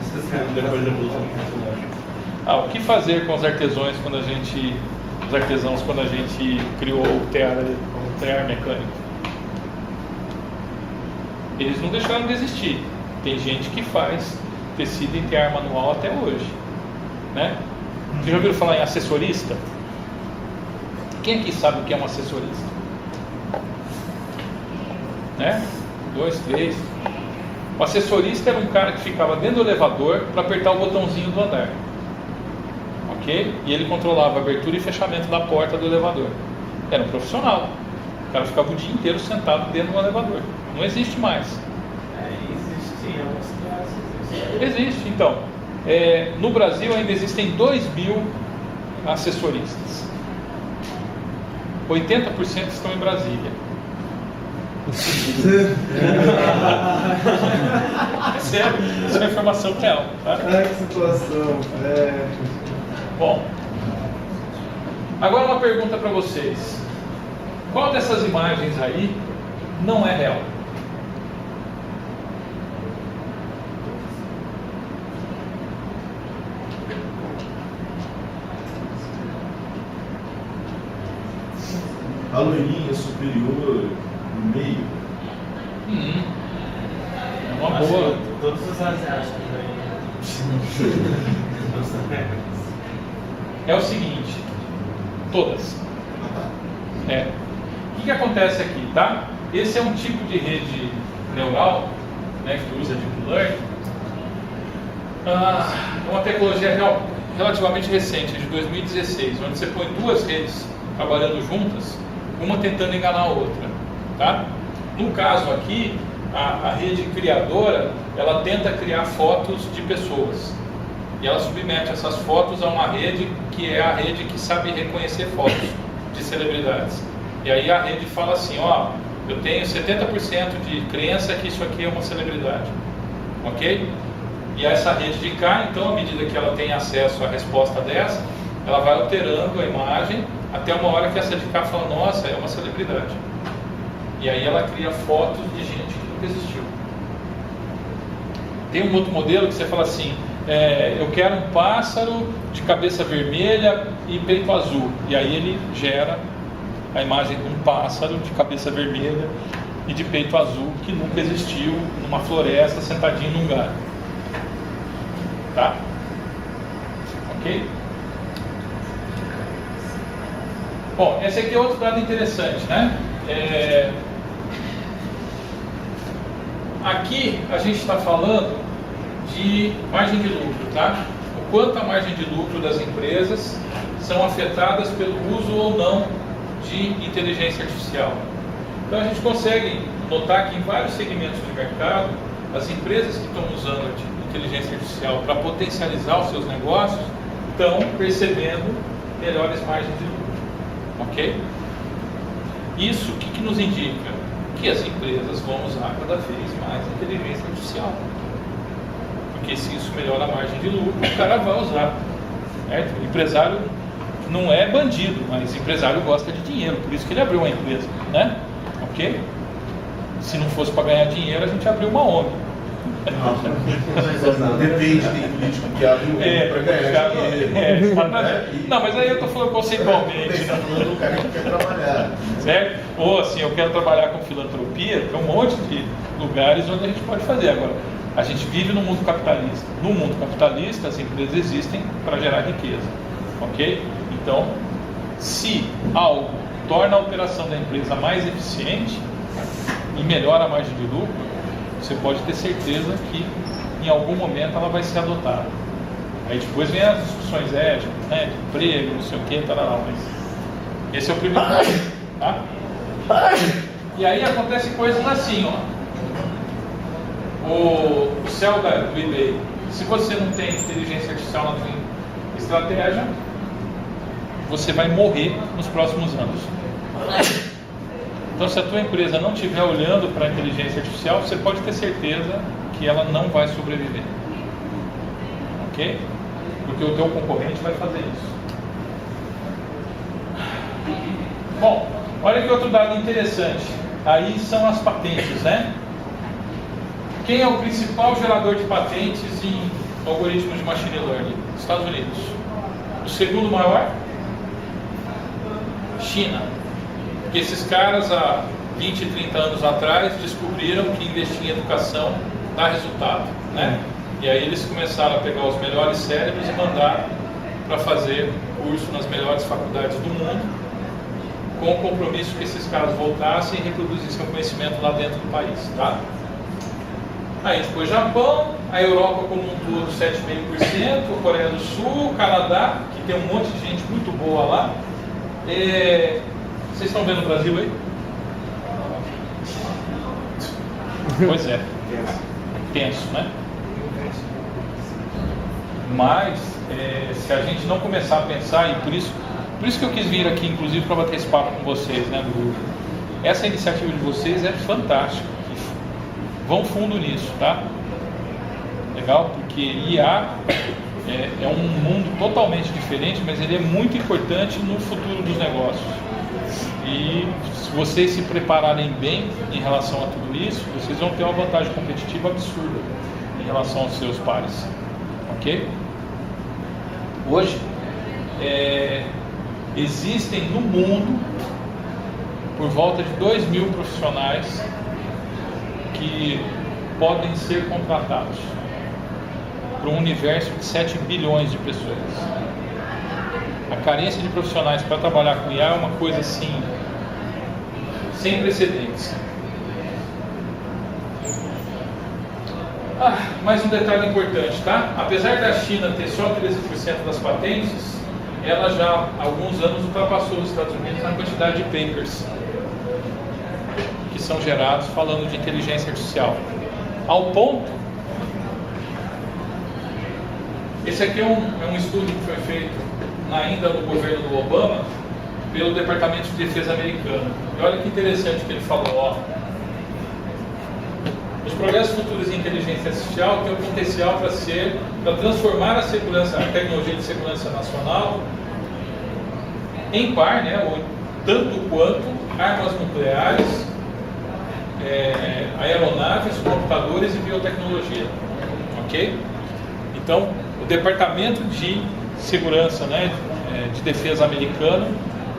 depois da evolução tecnológica. O que fazer com os artesãos quando a gente criou o tear mecânico? Eles não deixaram de existir. Tem gente que faz tecido em tear manual até hoje, né? Vocês já ouviram falar em assessorista? Quem aqui sabe o que é um assessorista? Né? 2, 3. O assessorista era um cara que ficava dentro do elevador para apertar o botãozinho do andar, ok? E ele controlava a abertura e fechamento da porta do elevador. Era um profissional. O cara ficava o dia inteiro sentado dentro do elevador. Não existe mais. Existe em alguns casos. Existe, então. No Brasil ainda existem 2.000 assessoristas. 80% estão em Brasília. É sério, isso é uma informação real, tá? Ai, que situação. Bom, agora uma pergunta para vocês. Qual dessas imagens aí não é real? A loirinha superior no meio. É uma boa. Todos os asiáticos aí. É o seguinte, todas. O que acontece aqui, tá? Esse é um tipo de rede neural, né, que usa Deep Learning. É uma tecnologia relativamente recente, de 2016, onde você põe duas redes trabalhando juntas, uma tentando enganar a outra, tá? No caso aqui, a rede criadora, ela tenta criar fotos de pessoas. E ela submete essas fotos a uma rede que é a rede que sabe reconhecer fotos de celebridades. E aí a rede fala assim, eu tenho 70% de crença que isso aqui é uma celebridade. Ok? E essa rede de cá, então, à medida que ela tem acesso à resposta dessa, ela vai alterando a imagem até uma hora que essa de cá fala, nossa, é uma celebridade. E aí ela cria fotos de gente que nunca existiu. Tem um outro modelo que você fala assim, eu quero um pássaro de cabeça vermelha e peito azul. E aí ele gera a imagem de um pássaro de cabeça vermelha e de peito azul que nunca existiu numa floresta sentadinho num galho. Tá? Ok? Bom, esse aqui é outro dado interessante, né? Aqui a gente está falando de margem de lucro, tá? O quanto a margem de lucro das empresas são afetadas pelo uso ou não de inteligência artificial. Então a gente consegue notar que em vários segmentos de mercado, as empresas que estão usando a inteligência artificial para potencializar os seus negócios estão percebendo melhores margens de lucro. Ok? Isso o que nos indica? Que as empresas vão usar cada vez mais a inteligência artificial. Porque se isso melhora a margem de lucro, o cara vai usar. Certo? O empresário não é bandido, mas o empresário gosta de dinheiro, por isso que ele abriu uma empresa, né? Ok? Se não fosse para ganhar dinheiro, a gente abriu uma ONG. Depende, tem político que abre o ONG para ganhar dinheiro. Não, mas aí eu estou falando conceitualmente. Você está falando do cara que quer trabalhar. Certo? Ou assim, eu quero trabalhar com filantropia, tem um monte de lugares onde a gente pode fazer. Agora, a gente vive no mundo capitalista. No mundo capitalista, as empresas existem para gerar riqueza. Ok? Então, se algo torna a operação da empresa mais eficiente e melhora a margem de lucro, você pode ter certeza que em algum momento ela vai ser adotada. Aí depois vem as discussões éticas, né, de emprego, não sei o que, mas esse é o primeiro ponto, tá? E aí acontecem coisas assim, o céu do eBay, se você não tem inteligência artificial na sua estratégia, você vai morrer nos próximos anos. Então, se a tua empresa não estiver olhando para a inteligência artificial, você pode ter certeza que ela não vai sobreviver. Ok? Porque o teu concorrente vai fazer isso. Bom, olha que outro dado interessante. Aí são as patentes, né? Quem é o principal gerador de patentes em algoritmos de machine learning? Estados Unidos. O segundo maior? China. Porque esses caras há 20, 30 anos atrás descobriram que investir em educação dá resultado, né? E aí eles começaram a pegar os melhores cérebros e mandar para fazer curso nas melhores faculdades do mundo, com o compromisso que esses caras voltassem e reproduzissem o conhecimento lá dentro do país, tá? Aí depois Japão, a Europa como um todo 7,5%, Coreia do Sul, Canadá, que tem um monte de gente muito boa lá. Vocês estão vendo o Brasil aí? Pois é. Tenso, né? Mas, se a gente não começar a pensar, e por isso que eu quis vir aqui, inclusive, para bater esse papo com vocês, né, do grupo. Essa iniciativa de vocês é fantástica. Vão fundo nisso, tá? Legal? Porque IA é um mundo totalmente diferente, mas ele é muito importante no futuro dos negócios. E se vocês se prepararem bem em relação a tudo isso, vocês vão ter uma vantagem competitiva absurda em relação aos seus pares. Ok? Hoje, existem no mundo por volta de 2.000 profissionais que podem ser contratados para um universo de 7 bilhões de pessoas. A carência de profissionais para trabalhar com IA é uma coisa assim, sem precedentes. Mais um detalhe importante, tá? Apesar da China ter só 13% das patentes, ela já há alguns anos ultrapassou os Estados Unidos na quantidade de papers que são gerados falando de inteligência artificial. Ao ponto, esse aqui é um estudo que foi feito ainda no governo do Obama pelo Departamento de Defesa americano. E olha que interessante que ele falou, ó. Os progressos futuros em inteligência artificial têm o potencial para transformar a tecnologia de segurança nacional em par, né, ou tanto quanto armas nucleares, aeronaves, computadores e biotecnologia. Ok? Então, o Departamento de Segurança, né, de Defesa americano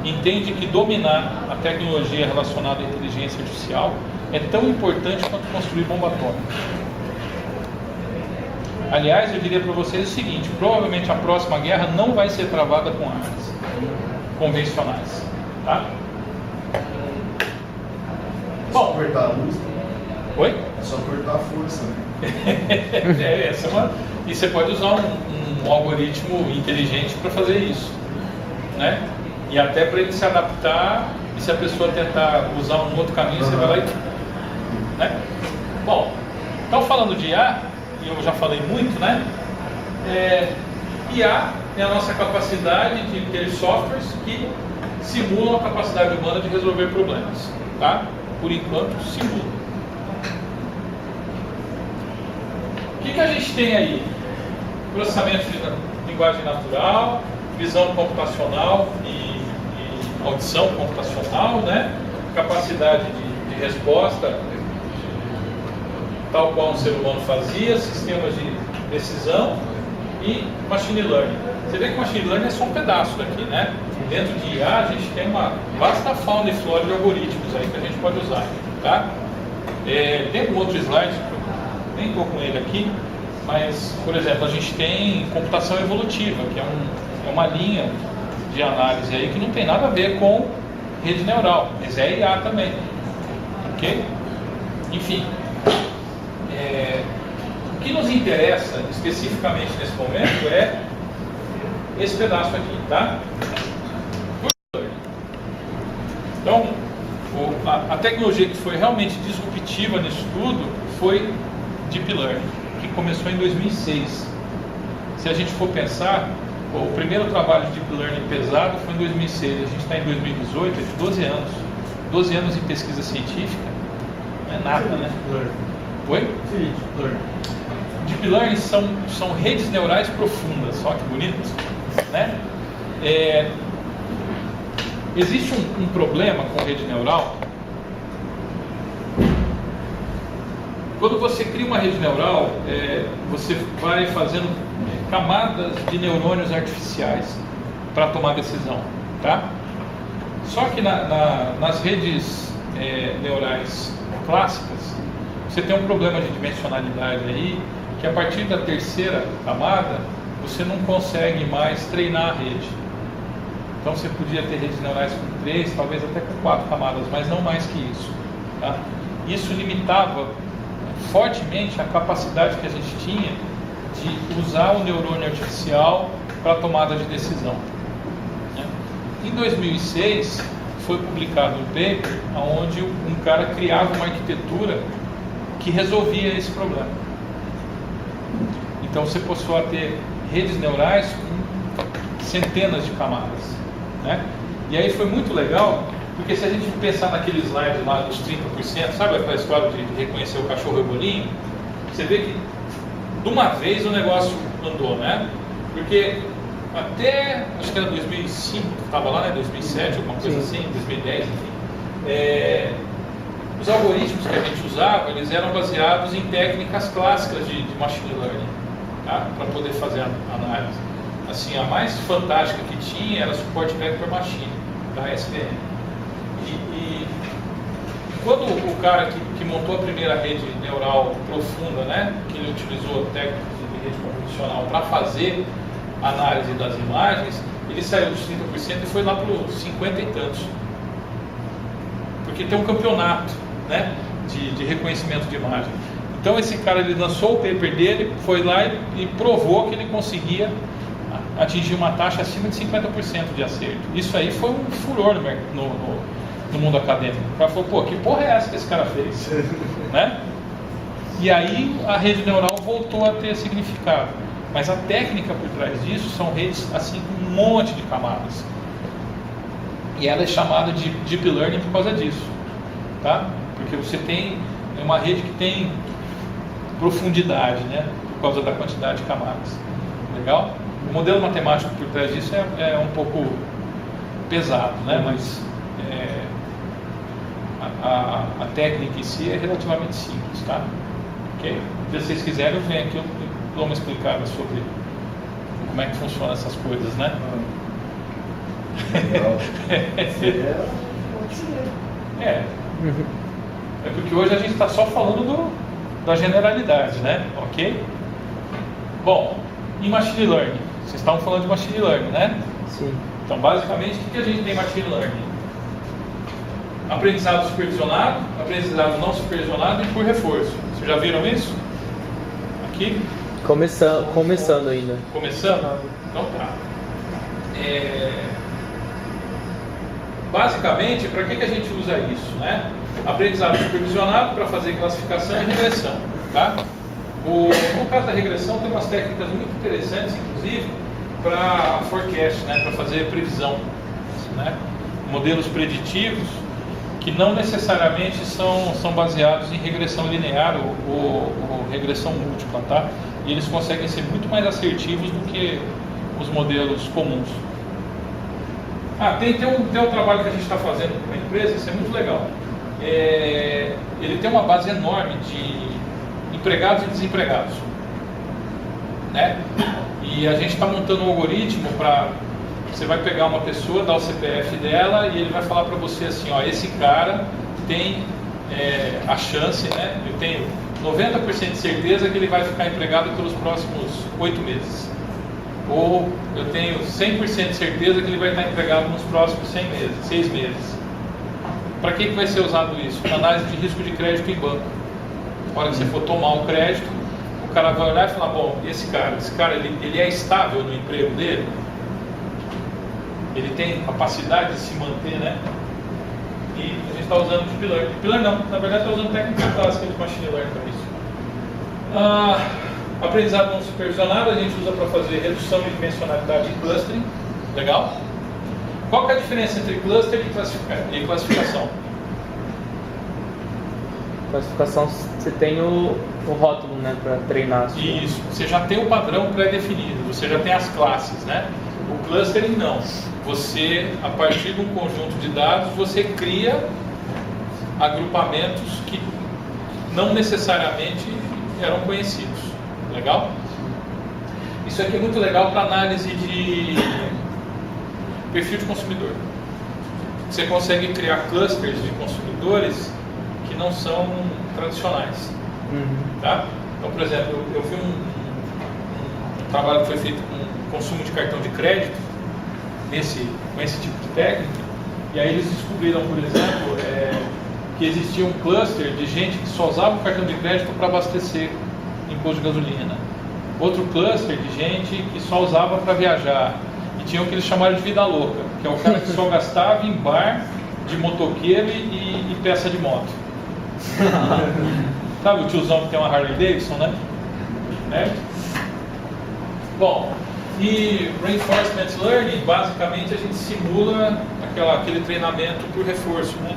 entende que dominar a tecnologia relacionada à inteligência artificial é tão importante quanto construir bomba atômica. Aliás, eu diria para vocês o seguinte: provavelmente a próxima guerra não vai ser travada com armas convencionais, tá? É só cortar a luz. Oi? É só cortar a força, né? E você pode usar um algoritmo inteligente para fazer isso, né? E até para ele se adaptar, e se a pessoa tentar usar um outro caminho, você vai lá e... né? Bom, então falando de IA, e eu já falei muito, né? IA é a nossa capacidade de ter softwares que simulam a capacidade humana de resolver problemas, tá? Por enquanto, simulam. O que a gente tem aí? Processamento de linguagem natural, visão computacional e audição computacional, né? Capacidade de resposta tal qual um ser humano fazia, sistemas de decisão e machine learning. Você vê que machine learning é só um pedaço daqui, né? Dentro de IA a gente tem uma vasta fauna e flora de algoritmos aí que a gente pode usar, tá? Tem um outro slide, nem estou com ele aqui, mas, por exemplo, a gente tem computação evolutiva, que é uma linha de análise aí que não tem nada a ver com rede neural, mas é IA também, ok? Enfim, o que nos interessa especificamente nesse momento é esse pedaço aqui, tá? Então, a tecnologia que foi realmente disruptiva nisso tudo foi Deep Learning, que começou em 2006. Se a gente for pensar, o primeiro trabalho de Deep Learning pesado foi em 2006, a gente está em 2018, é de 12 anos. 12 anos em pesquisa científica, não é nada, né? Oi? Deep Learning são redes neurais profundas, só que bonito, né? Existe um problema com rede neural. Quando você cria uma rede neural, você vai fazendo camadas de neurônios artificiais para tomar decisão, tá? Só que nas redes neurais clássicas, você tem um problema de dimensionalidade aí, que a partir da terceira camada, você não consegue mais treinar a rede. Então você podia ter redes neurais com 3, talvez até com 4 camadas, mas não mais que isso, tá? Isso limitava fortemente a capacidade que a gente tinha de usar o neurônio artificial para a tomada de decisão, né? Em 2006 foi publicado um paper onde um cara criava uma arquitetura que resolvia esse problema. Então você passou a ter redes neurais com centenas de camadas, né? E aí foi muito legal, porque se a gente pensar naquele slide lá dos 30%, sabe aquela história de reconhecer o cachorro e o bolinho? Você vê que de uma vez o negócio andou, né? Porque até, acho que era 2005, estava lá, né? 2007, alguma coisa assim, 2010, enfim. Os algoritmos que a gente usava, eles eram baseados em técnicas clássicas de machine learning, tá? Para poder fazer a análise. Assim, a mais fantástica que tinha era Support Vector Machine, da SVM. E quando o cara que montou a primeira rede neural profunda, né, que ele utilizou técnicas de rede convolucional para fazer a análise das imagens, ele saiu dos 30% e foi lá para os 50 e tantos. Porque tem um campeonato, né, de reconhecimento de imagem. Então esse cara, ele lançou o paper dele, foi lá e provou que ele conseguia atingir uma taxa acima de 50% de acerto. Isso aí foi um furor no mundo acadêmico. O cara falou, pô, que porra é essa que esse cara fez? Né? E aí a rede neural voltou a ter significado. Mas a técnica por trás disso são redes assim com um monte de camadas. E ela é chamada de Deep Learning por causa disso, tá? Porque você tem uma rede que tem profundidade, né? Por causa da quantidade de camadas. Legal? O modelo matemático por trás disso é um pouco pesado, né? Mas a técnica em si é relativamente simples, tá? Ok? Se vocês quiserem, eu venho aqui, eu dou uma explicada sobre como é que funcionam essas coisas, né? É porque hoje a gente está só falando da generalidade, né? Ok? Bom, em Machine Learning, vocês estavam falando de Machine Learning, né? Sim. Então, basicamente, o que a gente tem em Machine Learning? Aprendizado supervisionado, aprendizado não supervisionado e por reforço. Vocês já viram isso? Aqui? Começando ainda. Começando? Então tá. Basicamente, para que a gente usa isso, né? Aprendizado supervisionado para fazer classificação e regressão, tá? No caso da regressão, tem umas técnicas muito interessantes, inclusive, para forecast, né? Para fazer previsão, né? Modelos preditivos que não necessariamente são baseados em regressão linear ou regressão múltipla, tá? E eles conseguem ser muito mais assertivos do que os modelos comuns. Tem um trabalho que a gente está fazendo com uma empresa, isso é muito legal. Ele tem uma base enorme de empregados e desempregados, né? E a gente está montando um algoritmo para... Você vai pegar uma pessoa, dar o CPF dela e ele vai falar para você assim, ó, esse cara tem a chance, né? Eu tenho 90% de certeza que ele vai ficar empregado pelos próximos 8 meses. Ou eu tenho 100% de certeza que ele vai estar empregado nos próximos 6 meses. Para que vai ser usado isso? Para análise de risco de crédito em banco. Na hora que você for tomar o crédito, o cara vai olhar e falar, bom, esse cara ele é estável no emprego dele? Ele tem capacidade de se manter, né? E a gente está usando Deep Learning. Deep Learning não, na verdade está usando técnica clássica de Machine Learning para isso. Aprendizado não supervisionado a gente usa para fazer redução de dimensionalidade em clustering. Legal? Qual que é a diferença entre cluster e classificação? classificação você tem o rótulo, né, para treinar. Isso, você já tem o padrão pré-definido, você já tem as classes, né? O clustering não. Você, a partir de um conjunto de dados, você cria agrupamentos que não necessariamente eram conhecidos. Legal? Isso aqui é muito legal para análise de perfil de consumidor. Você consegue criar clusters de consumidores que não são tradicionais. Tá? Então, por exemplo, eu vi um trabalho que foi feito com consumo de cartão de crédito com esse tipo de técnica, e aí eles descobriram, por exemplo, que existia um cluster de gente que só usava o cartão de crédito para abastecer em posto de gasolina, outro cluster de gente que só usava para viajar, e tinha o que eles chamaram de vida louca, que é o cara que só gastava em bar de motoqueiro e peça de moto. Sabe o tiozão que tem uma Harley Davidson, né? Bom, e Reinforcement Learning, basicamente a gente simula aquele treinamento por reforço, né?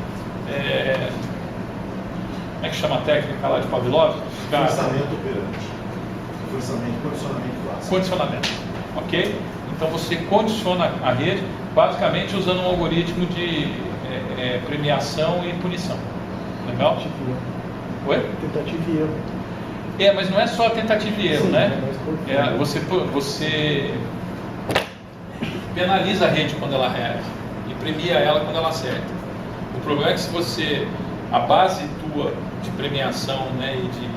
Como é que chama a técnica lá de Pavlov? Forçamento operante. Forçamento, condicionamento clássico. Condicionamento, ok? Então você condiciona a rede, basicamente usando um algoritmo de premiação e punição. Legal? Oi? Tentativa e erro. Mas não é só tentativa e erro, né? Você penaliza a rede quando ela erra e premia ela quando ela acerta. O problema é que se a base tua de premiação, né, e de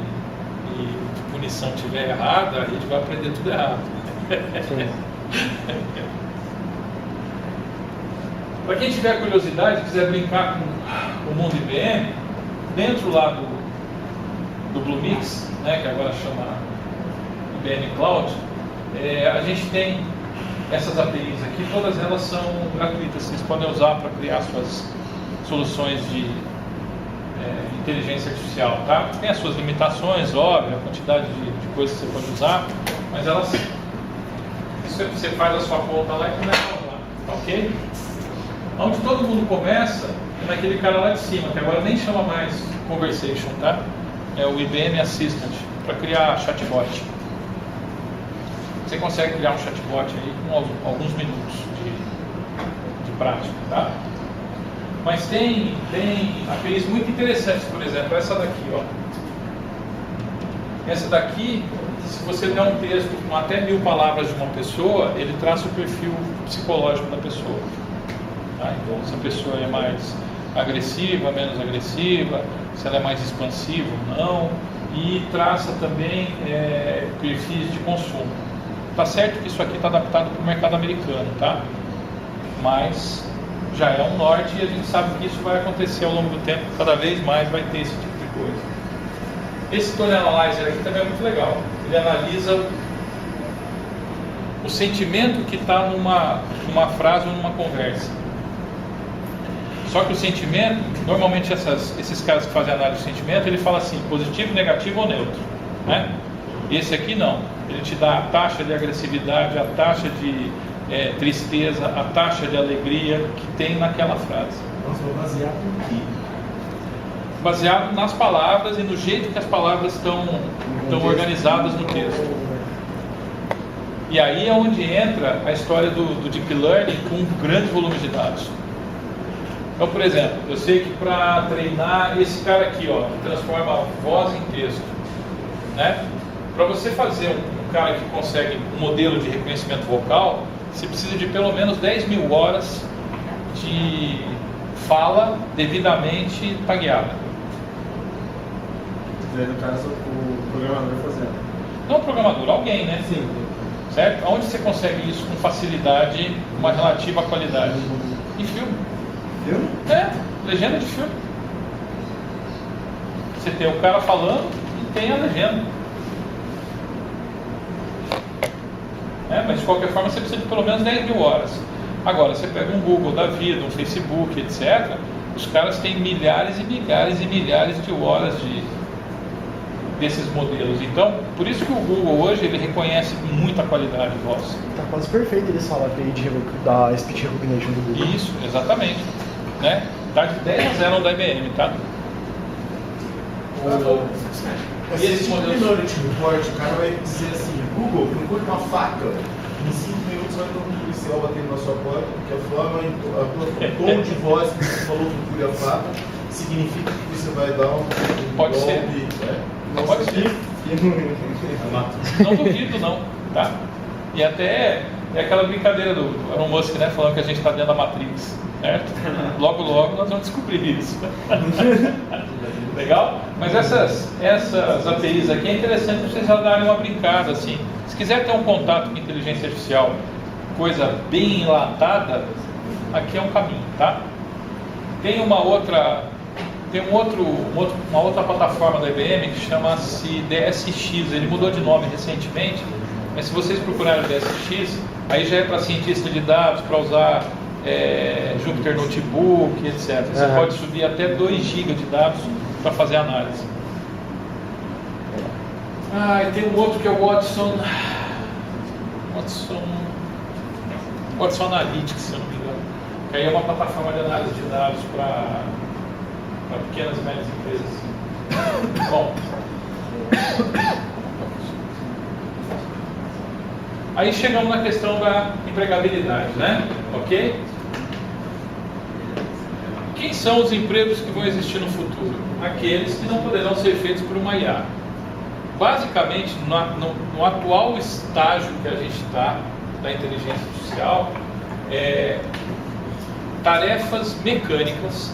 punição estiver errada, a rede vai aprender tudo errado. Para quem tiver curiosidade, quiser brincar com o mundo IBM, dentro lá do Bluemix, né, que agora chama IBM Cloud, a gente tem essas APIs aqui, todas elas são gratuitas, vocês podem usar para criar suas soluções de inteligência artificial, tá? Tem as suas limitações, óbvio, a quantidade de coisas que você pode usar, mas você faz a sua conta lá e começa a usar, tá ok? Onde todo mundo começa é naquele cara lá de cima, que agora nem chama mais Conversation, tá? É o IBM Assistant, para criar chatbot. Você consegue criar um chatbot aí com alguns minutos de prática, tá? Mas tem APIs muito interessantes, por exemplo, essa daqui, ó. Essa daqui, se você der um texto com até 1000 palavras de uma pessoa, ele traça o perfil psicológico da pessoa. Tá? Então, se a pessoa é mais agressiva, menos agressiva, se ela é mais expansiva ou não, e traça também perfis de consumo. Tá certo que isso aqui está adaptado para o mercado americano, tá? Mas já é um norte e a gente sabe que isso vai acontecer ao longo do tempo, cada vez mais vai ter esse tipo de coisa. Esse Tone Analyzer aqui também é muito legal. Ele analisa o sentimento que está numa frase ou numa conversa. Só que o sentimento, normalmente esses caras que fazem análise do sentimento, ele fala assim, positivo, negativo ou neutro, né? Esse aqui não, ele te dá a taxa de agressividade, a taxa de tristeza, a taxa de alegria que tem naquela frase. Nós vamos basear por quê? Baseado nas palavras e no jeito que as palavras estão organizadas no texto. E aí é onde entra a história do Deep Learning com um grande volume de dados. Então, por exemplo, eu sei que para treinar esse cara aqui, ó, que transforma a voz em texto, né? Para você fazer um cara que consegue um modelo de reconhecimento vocal, você precisa de pelo menos 10.000 horas de fala devidamente tagueada. No caso, o programador fazendo. Não o programador, alguém, né? Sim. Certo? Onde você consegue isso com facilidade, uma relativa qualidade? Em filme. Filme? Legenda de filme. Você tem o cara falando e tem a legenda. Mas de qualquer forma você precisa de pelo menos 10.000 horas. Agora, você pega um Google da vida, um Facebook, etc. Os caras têm milhares e milhares e milhares de horas desses modelos. Então, por isso que o Google hoje ele reconhece com muita qualidade de voz. Tá quase perfeito eles falam da Speech Recognition do Google. Isso, exatamente. Né? Tá de 10 a 0 da IBM, tá? Mas se esse Minority Report, o cara vai dizer assim, Google, procure uma faca, em 5 minutos vai ter um policial batendo na sua porta, porque a forma, o tom de voz que você falou procure a faca, significa que você vai dar um Pode golpe. ser. Né? Pode ser. Não duvido, não. Tá? E até é aquela brincadeira do Elon Musk, né? Falando que a gente está dentro da Matrix. Certo? Logo, logo nós vamos descobrir isso. Legal? Mas essas APIs aqui é interessante para vocês já darem uma brincada. Assim. Se quiser ter um contato com inteligência artificial, coisa bem enlatada, aqui é um caminho, tá? Tem uma outra plataforma da IBM que chama-se DSX. Ele mudou de nome recentemente, mas se vocês procurarem o DSX, aí já é para cientista de dados, para usar Jupyter Notebook, etc. Você pode subir até 2 GB de dados para fazer análise. E tem um outro que é o Watson Analytics, se eu não me engano. Que aí é uma plataforma de análise de dados para pequenas e médias empresas. Bom. Aí chegamos na questão da empregabilidade, né? Ok? Quem são os empregos que vão existir no futuro? Aqueles que não poderão ser feitos por uma IA. Basicamente, no atual estágio que a gente está da inteligência artificial, tarefas mecânicas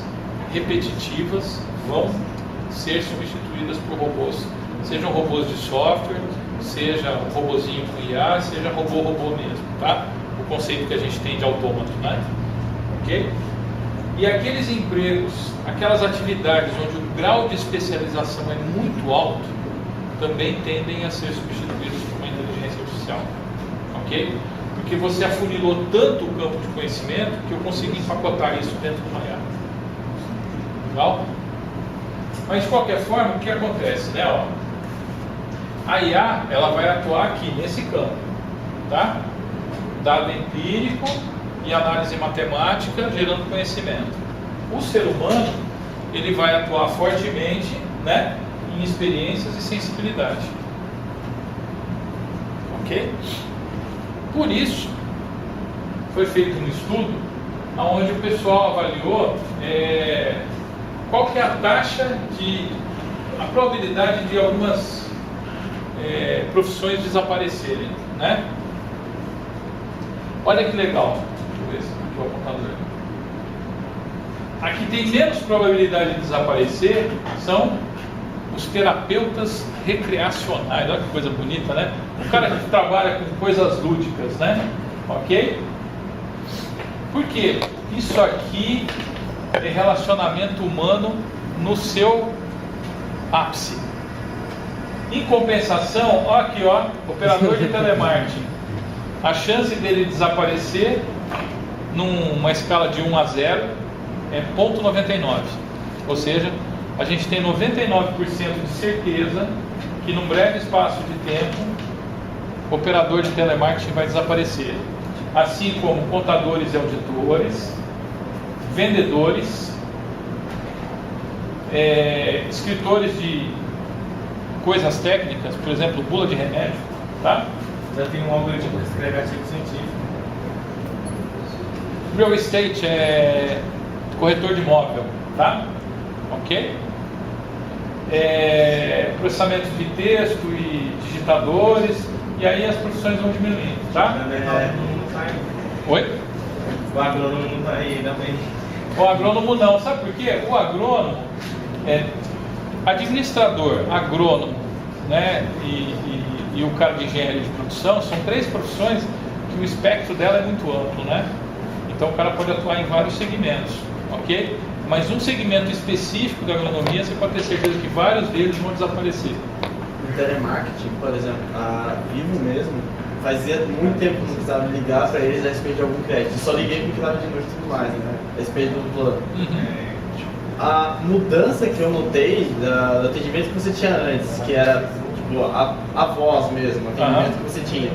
repetitivas vão ser substituídas por robôs, sejam robôs de software, seja um robozinho com IA, seja robô mesmo, tá? O conceito que a gente tem de autômato, né? Ok? E aqueles empregos, aquelas atividades onde o grau de especialização é muito alto, também tendem a ser substituídos por uma inteligência artificial, ok? Porque você afunilou tanto o campo de conhecimento que eu consigo empacotar isso dentro de uma IA. Legal? Mas de qualquer forma, o que acontece, né? Ó, a IA, ela vai atuar aqui nesse campo, tá? Dado empírico e análise matemática gerando conhecimento. O ser humano, ele vai atuar fortemente, né, em experiências e sensibilidade. Ok? Por isso, foi feito um estudo onde o pessoal avaliou qual que é a taxa a probabilidade de algumas profissões desaparecerem, né? Olha que legal. Deixa eu ver se aqui o apontador. Aqui tem menos probabilidade de desaparecer, são os terapeutas recreacionais. Olha que coisa bonita, né? O cara que trabalha com coisas lúdicas, né? Ok? Por quê? Isso aqui é relacionamento humano no seu ápice. Em compensação, ó aqui, ó, operador de telemarketing. A chance dele desaparecer numa escala de 1 a 0 é 0,99. Ou seja, a gente tem 99% de certeza que num breve espaço de tempo o operador de telemarketing vai desaparecer. Assim como contadores e auditores, vendedores, escritores de coisas técnicas, por exemplo, bula de remédio, tá? Já tem um algoritmo que escreve artigo científico. Real estate é corretor de imóvel, tá? Ok? Processamento de texto e digitadores, e aí as profissões vão diminuindo, tá? Oi? O agrônomo não está aí, ainda bem. O agrônomo não, sabe por quê? O agrônomo administrador, agrônomo, né, e o cara de engenharia de produção são 3 profissões que o espectro dela é muito amplo, né? Então o cara pode atuar em vários segmentos, ok? Mas um segmento específico da agronomia, você pode ter certeza que vários deles vão desaparecer. No telemarketing, por exemplo, a Vivo mesmo, fazia muito tempo que não precisava ligar para eles a respeito de algum crédito. Só liguei porque estava de noite e tudo mais, né? A respeito do plano. A mudança que eu notei do atendimento que você tinha antes, que era tipo, a voz mesmo, o atendimento que você tinha,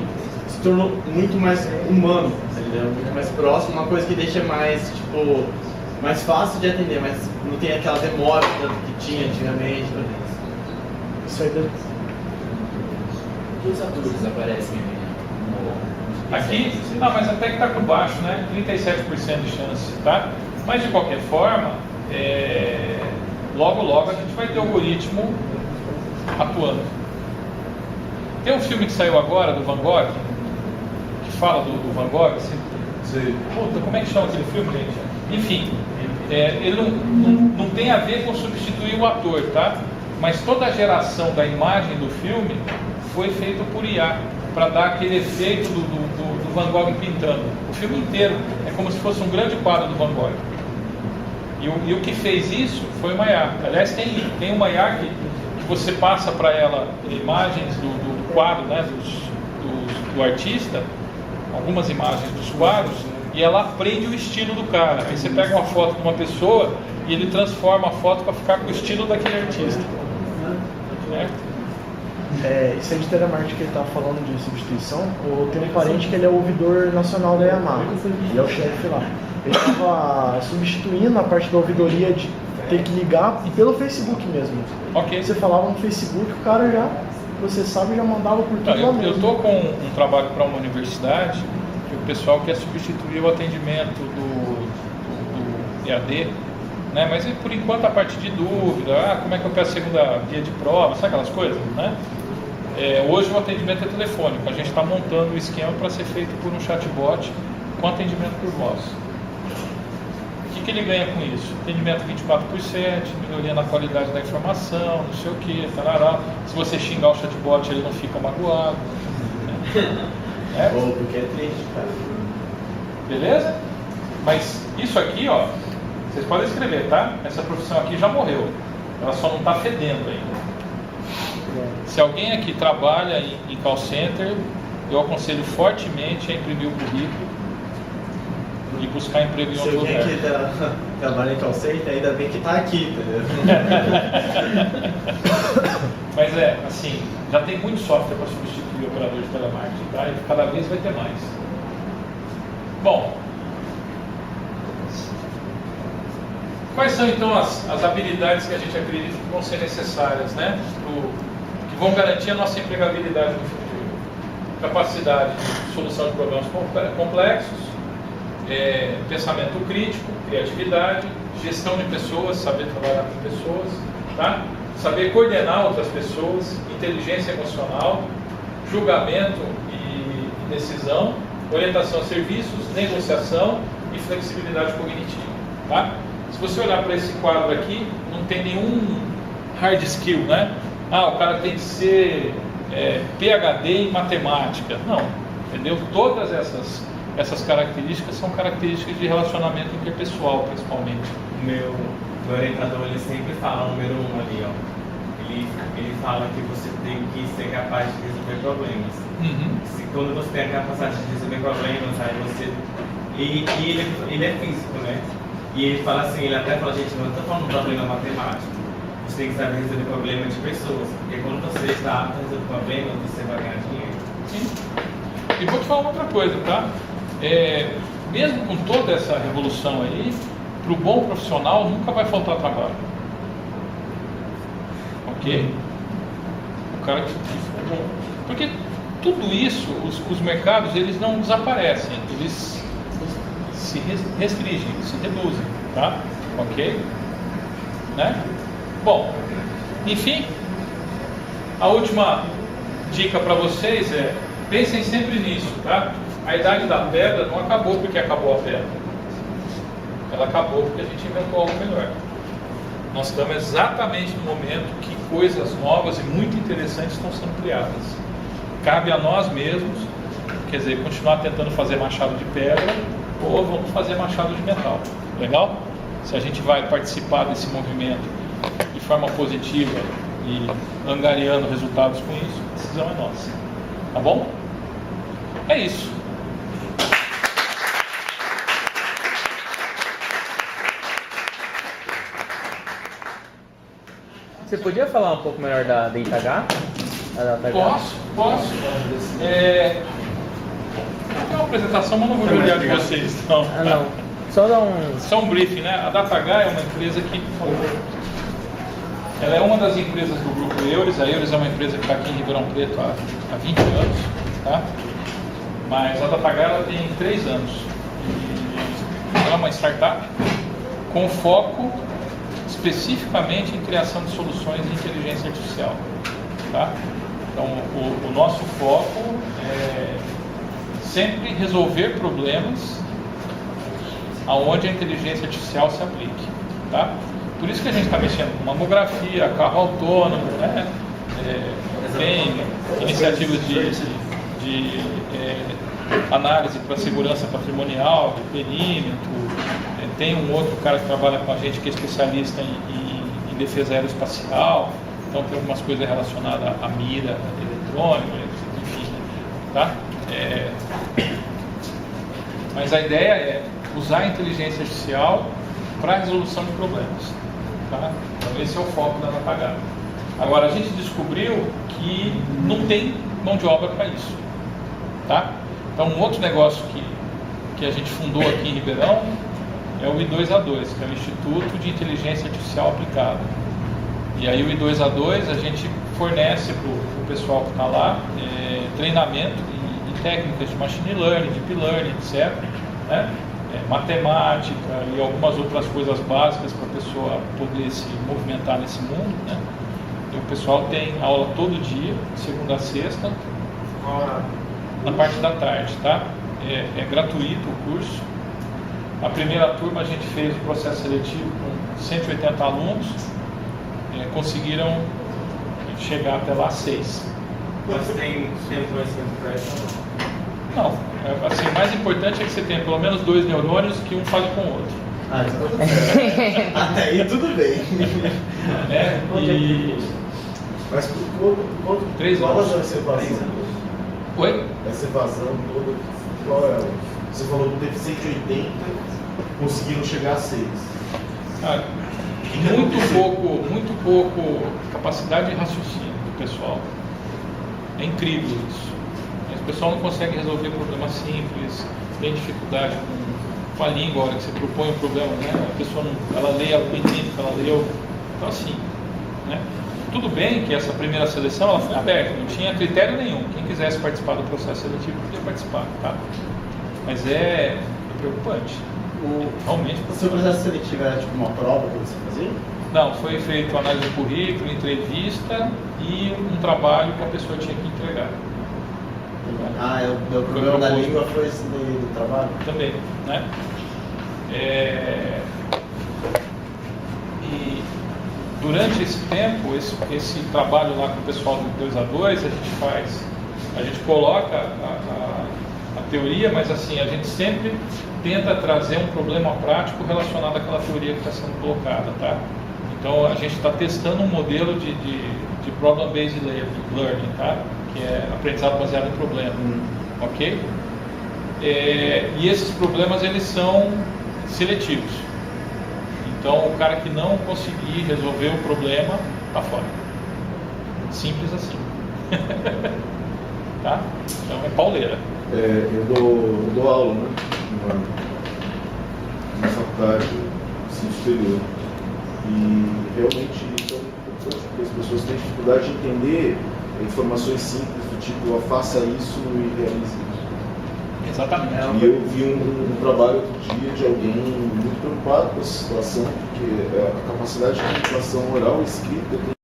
se tornou muito mais humano, entendeu? Muito mais próximo, uma coisa que deixa mais, tipo, mais fácil de atender, mas não tem aquela demora que tinha antigamente. isso aí deve... Que os atores aparecem Aqui, mas até que está por baixo, né? 37% de chance, tá? Mas de qualquer forma, logo a gente vai ter o algoritmo atuando. Tem um filme que saiu agora do Van Gogh, que fala do Van Gogh, assim, puta, como é que chama aquele filme, gente? Enfim, ele não tem a ver com substituir o ator, tá? Mas toda a geração da imagem do filme foi feita por IA, para dar aquele efeito do Van Gogh pintando. O filme inteiro é como se fosse um grande quadro do Van Gogh. E o que fez isso foi uma IA. Aliás, tem uma IA que você passa para ela imagens do quadro, né, do artista, algumas imagens dos quadros, e ela aprende o estilo do cara. Aí você pega uma foto de uma pessoa e ele transforma a foto para ficar com o estilo daquele artista. Isso aí de telemarketing que ele estava falando de substituição, eu tenho um parente que ele é o ouvidor nacional da Yamaha, e é o chefe lá. Ele estava substituindo a parte da ouvidoria de ter que ligar pelo Facebook mesmo. Ok. Você falava no Facebook, o cara já processava e já mandava por tudo lá mesmo. Eu estou com um trabalho para uma universidade que o pessoal quer substituir o atendimento do EAD, né? Mas por enquanto a parte de dúvida, como é que eu peço a segunda via de prova, sabe aquelas coisas, né? Hoje o atendimento é telefônico, a gente está montando o esquema para ser feito por um chatbot com atendimento por voz. O que ele ganha com isso? Atendimento 24/7, melhoria na qualidade da informação, não sei o que, tarará. Se você xingar o chatbot, ele não fica magoado. Porque é triste, cara. Beleza? Mas isso aqui, ó, vocês podem escrever, tá? Essa profissão aqui já morreu. Ela só não está fedendo ainda. Se alguém aqui trabalha em call center, eu aconselho fortemente a imprimir o currículo e buscar emprego em outro lugar. Se alguém que trabalha em call center, ainda bem que está aqui, entendeu? Mas assim, já tem muito software para substituir o operador de telemarketing, tá? E cada vez vai ter mais. Bom, quais são então as habilidades que a gente acredita que vão ser necessárias, né? Que vão garantir a nossa empregabilidade no futuro? Capacidade de solução de problemas complexos, pensamento crítico, criatividade, gestão de pessoas, saber trabalhar com pessoas, tá? Saber coordenar outras pessoas, inteligência emocional, julgamento e decisão, orientação a serviços, negociação e flexibilidade cognitiva, tá? Se você olhar para esse quadro aqui, não tem nenhum hard skill, né? O cara tem que ser PhD em matemática. Não, entendeu? Todas essas características são características de relacionamento interpessoal, principalmente. O meu orientador, ele sempre fala o número 1 ali, ó. Ele fala que você tem que ser capaz de resolver problemas. Se quando você tem a capacidade de resolver problemas, aí você... E ele é físico, né? E ele fala assim, ele até fala, gente, não estou falando de problema matemático. Você tem que saber resolver problema de pessoas. Porque quando você está apto a resolver problemas, você vai ganhar dinheiro. Sim. E vou te falar uma outra coisa, tá? Mesmo com toda essa revolução aí, para o bom profissional nunca vai faltar trabalho. Ok? O cara que... Porque tudo isso, os mercados, eles não desaparecem, eles se restringem, se reduzem, tá? Ok? Né? Bom, enfim, a última dica para vocês pensem sempre nisso, tá? A idade da pedra não acabou porque acabou a pedra. Ela acabou porque a gente inventou algo melhor. Nós estamos exatamente no momento que coisas novas e muito interessantes estão sendo criadas. Cabe a nós mesmos, quer dizer, continuar tentando fazer machado de pedra ou vamos fazer machado de metal. Legal? Se a gente vai participar desse movimento de forma positiva e angariando resultados com isso, a decisão é nossa. Tá bom? É isso. Você podia falar um pouco melhor da DataH? Posso. Tem uma apresentação, mas não vou olhar de vocês, não. Não. Só um briefing, né? A DataH é uma empresa que Ela é uma das empresas do grupo Eures. A Eures é uma empresa que está aqui em Ribeirão Preto há 20 anos, tá? Mas a DataGuard ela tem 3 anos. Ela é uma startup com foco especificamente em criação de soluções de inteligência artificial, tá? Então, o nosso foco é sempre resolver problemas aonde a inteligência artificial se aplique, tá? Por isso que a gente está mexendo com mamografia, carro autônomo, né? Tem iniciativas de análise para segurança patrimonial, de perímetro. Tem um outro cara que trabalha com a gente que é especialista em defesa aeroespacial. Então tem algumas coisas relacionadas à mira eletrônica, enfim, tá? Mas a ideia é usar a inteligência artificial para a resolução de problemas, tá? Então esse é o foco da DataGuard. Agora a gente descobriu que não tem mão de obra para isso, tá? Então um outro negócio que a gente fundou aqui em Ribeirão é o I2A2, que é o Instituto de Inteligência Artificial Aplicada. E aí o I2A2 a gente fornece para o pessoal que está lá treinamento em técnicas de machine learning, deep learning, etc., né? Matemática e algumas outras coisas básicas para a pessoa poder se movimentar nesse mundo, né? E o pessoal tem aula todo dia, segunda a sexta, na parte da tarde, tá? É gratuito o curso. A primeira turma a gente fez o processo seletivo com 180 alunos, conseguiram chegar até lá 6. Mas tem tempo para isso? Não, assim, o mais importante é que você tenha pelo menos 2 neurônios que um fale com o outro. Até aí tudo bem. Mas por 3 qual anos. vai ser vazão? Oi? Essa evasão toda, qual é? Você falou que teve 180, conseguiram chegar a 6. Muito pouco capacidade de raciocínio do pessoal. É incrível isso. O pessoal não consegue resolver problemas simples, tem dificuldade com a língua. A hora que você propõe um problema, né? A pessoa não, ela lê algoritmo, ela leu. Então assim, né? Tudo bem que essa primeira seleção ela foi aberta, não tinha critério nenhum. Quem quisesse participar do processo seletivo podia participar, tá? Mas é preocupante. Realmente O seu processo seletivo era tipo uma prova que você fazia? Não, foi feito análise de currículo, entrevista e um trabalho que a pessoa tinha que entregar. O problema da língua foi esse do trabalho? Também, né? E durante esse tempo, esse trabalho lá com o pessoal do 2A2, a gente coloca a teoria, mas assim, a gente sempre tenta trazer um problema prático relacionado àquela teoria que está sendo colocada, tá? Então a gente está testando um modelo de problem-based learning, tá? Que é aprendizado baseado em problema, ok? E esses problemas eles são seletivos. Então o cara que não conseguir resolver o problema está fora. Simples assim. Tá? Então é pauleira. Eu dou aula, né? Na faculdade de ensino superior. E realmente isso é muito importante, porque as pessoas têm dificuldade de entender informações simples do tipo, faça isso e realize isso. Exatamente. E eu vi um trabalho outro dia de alguém muito preocupado com essa situação, porque a capacidade de comunicação oral e escrita tem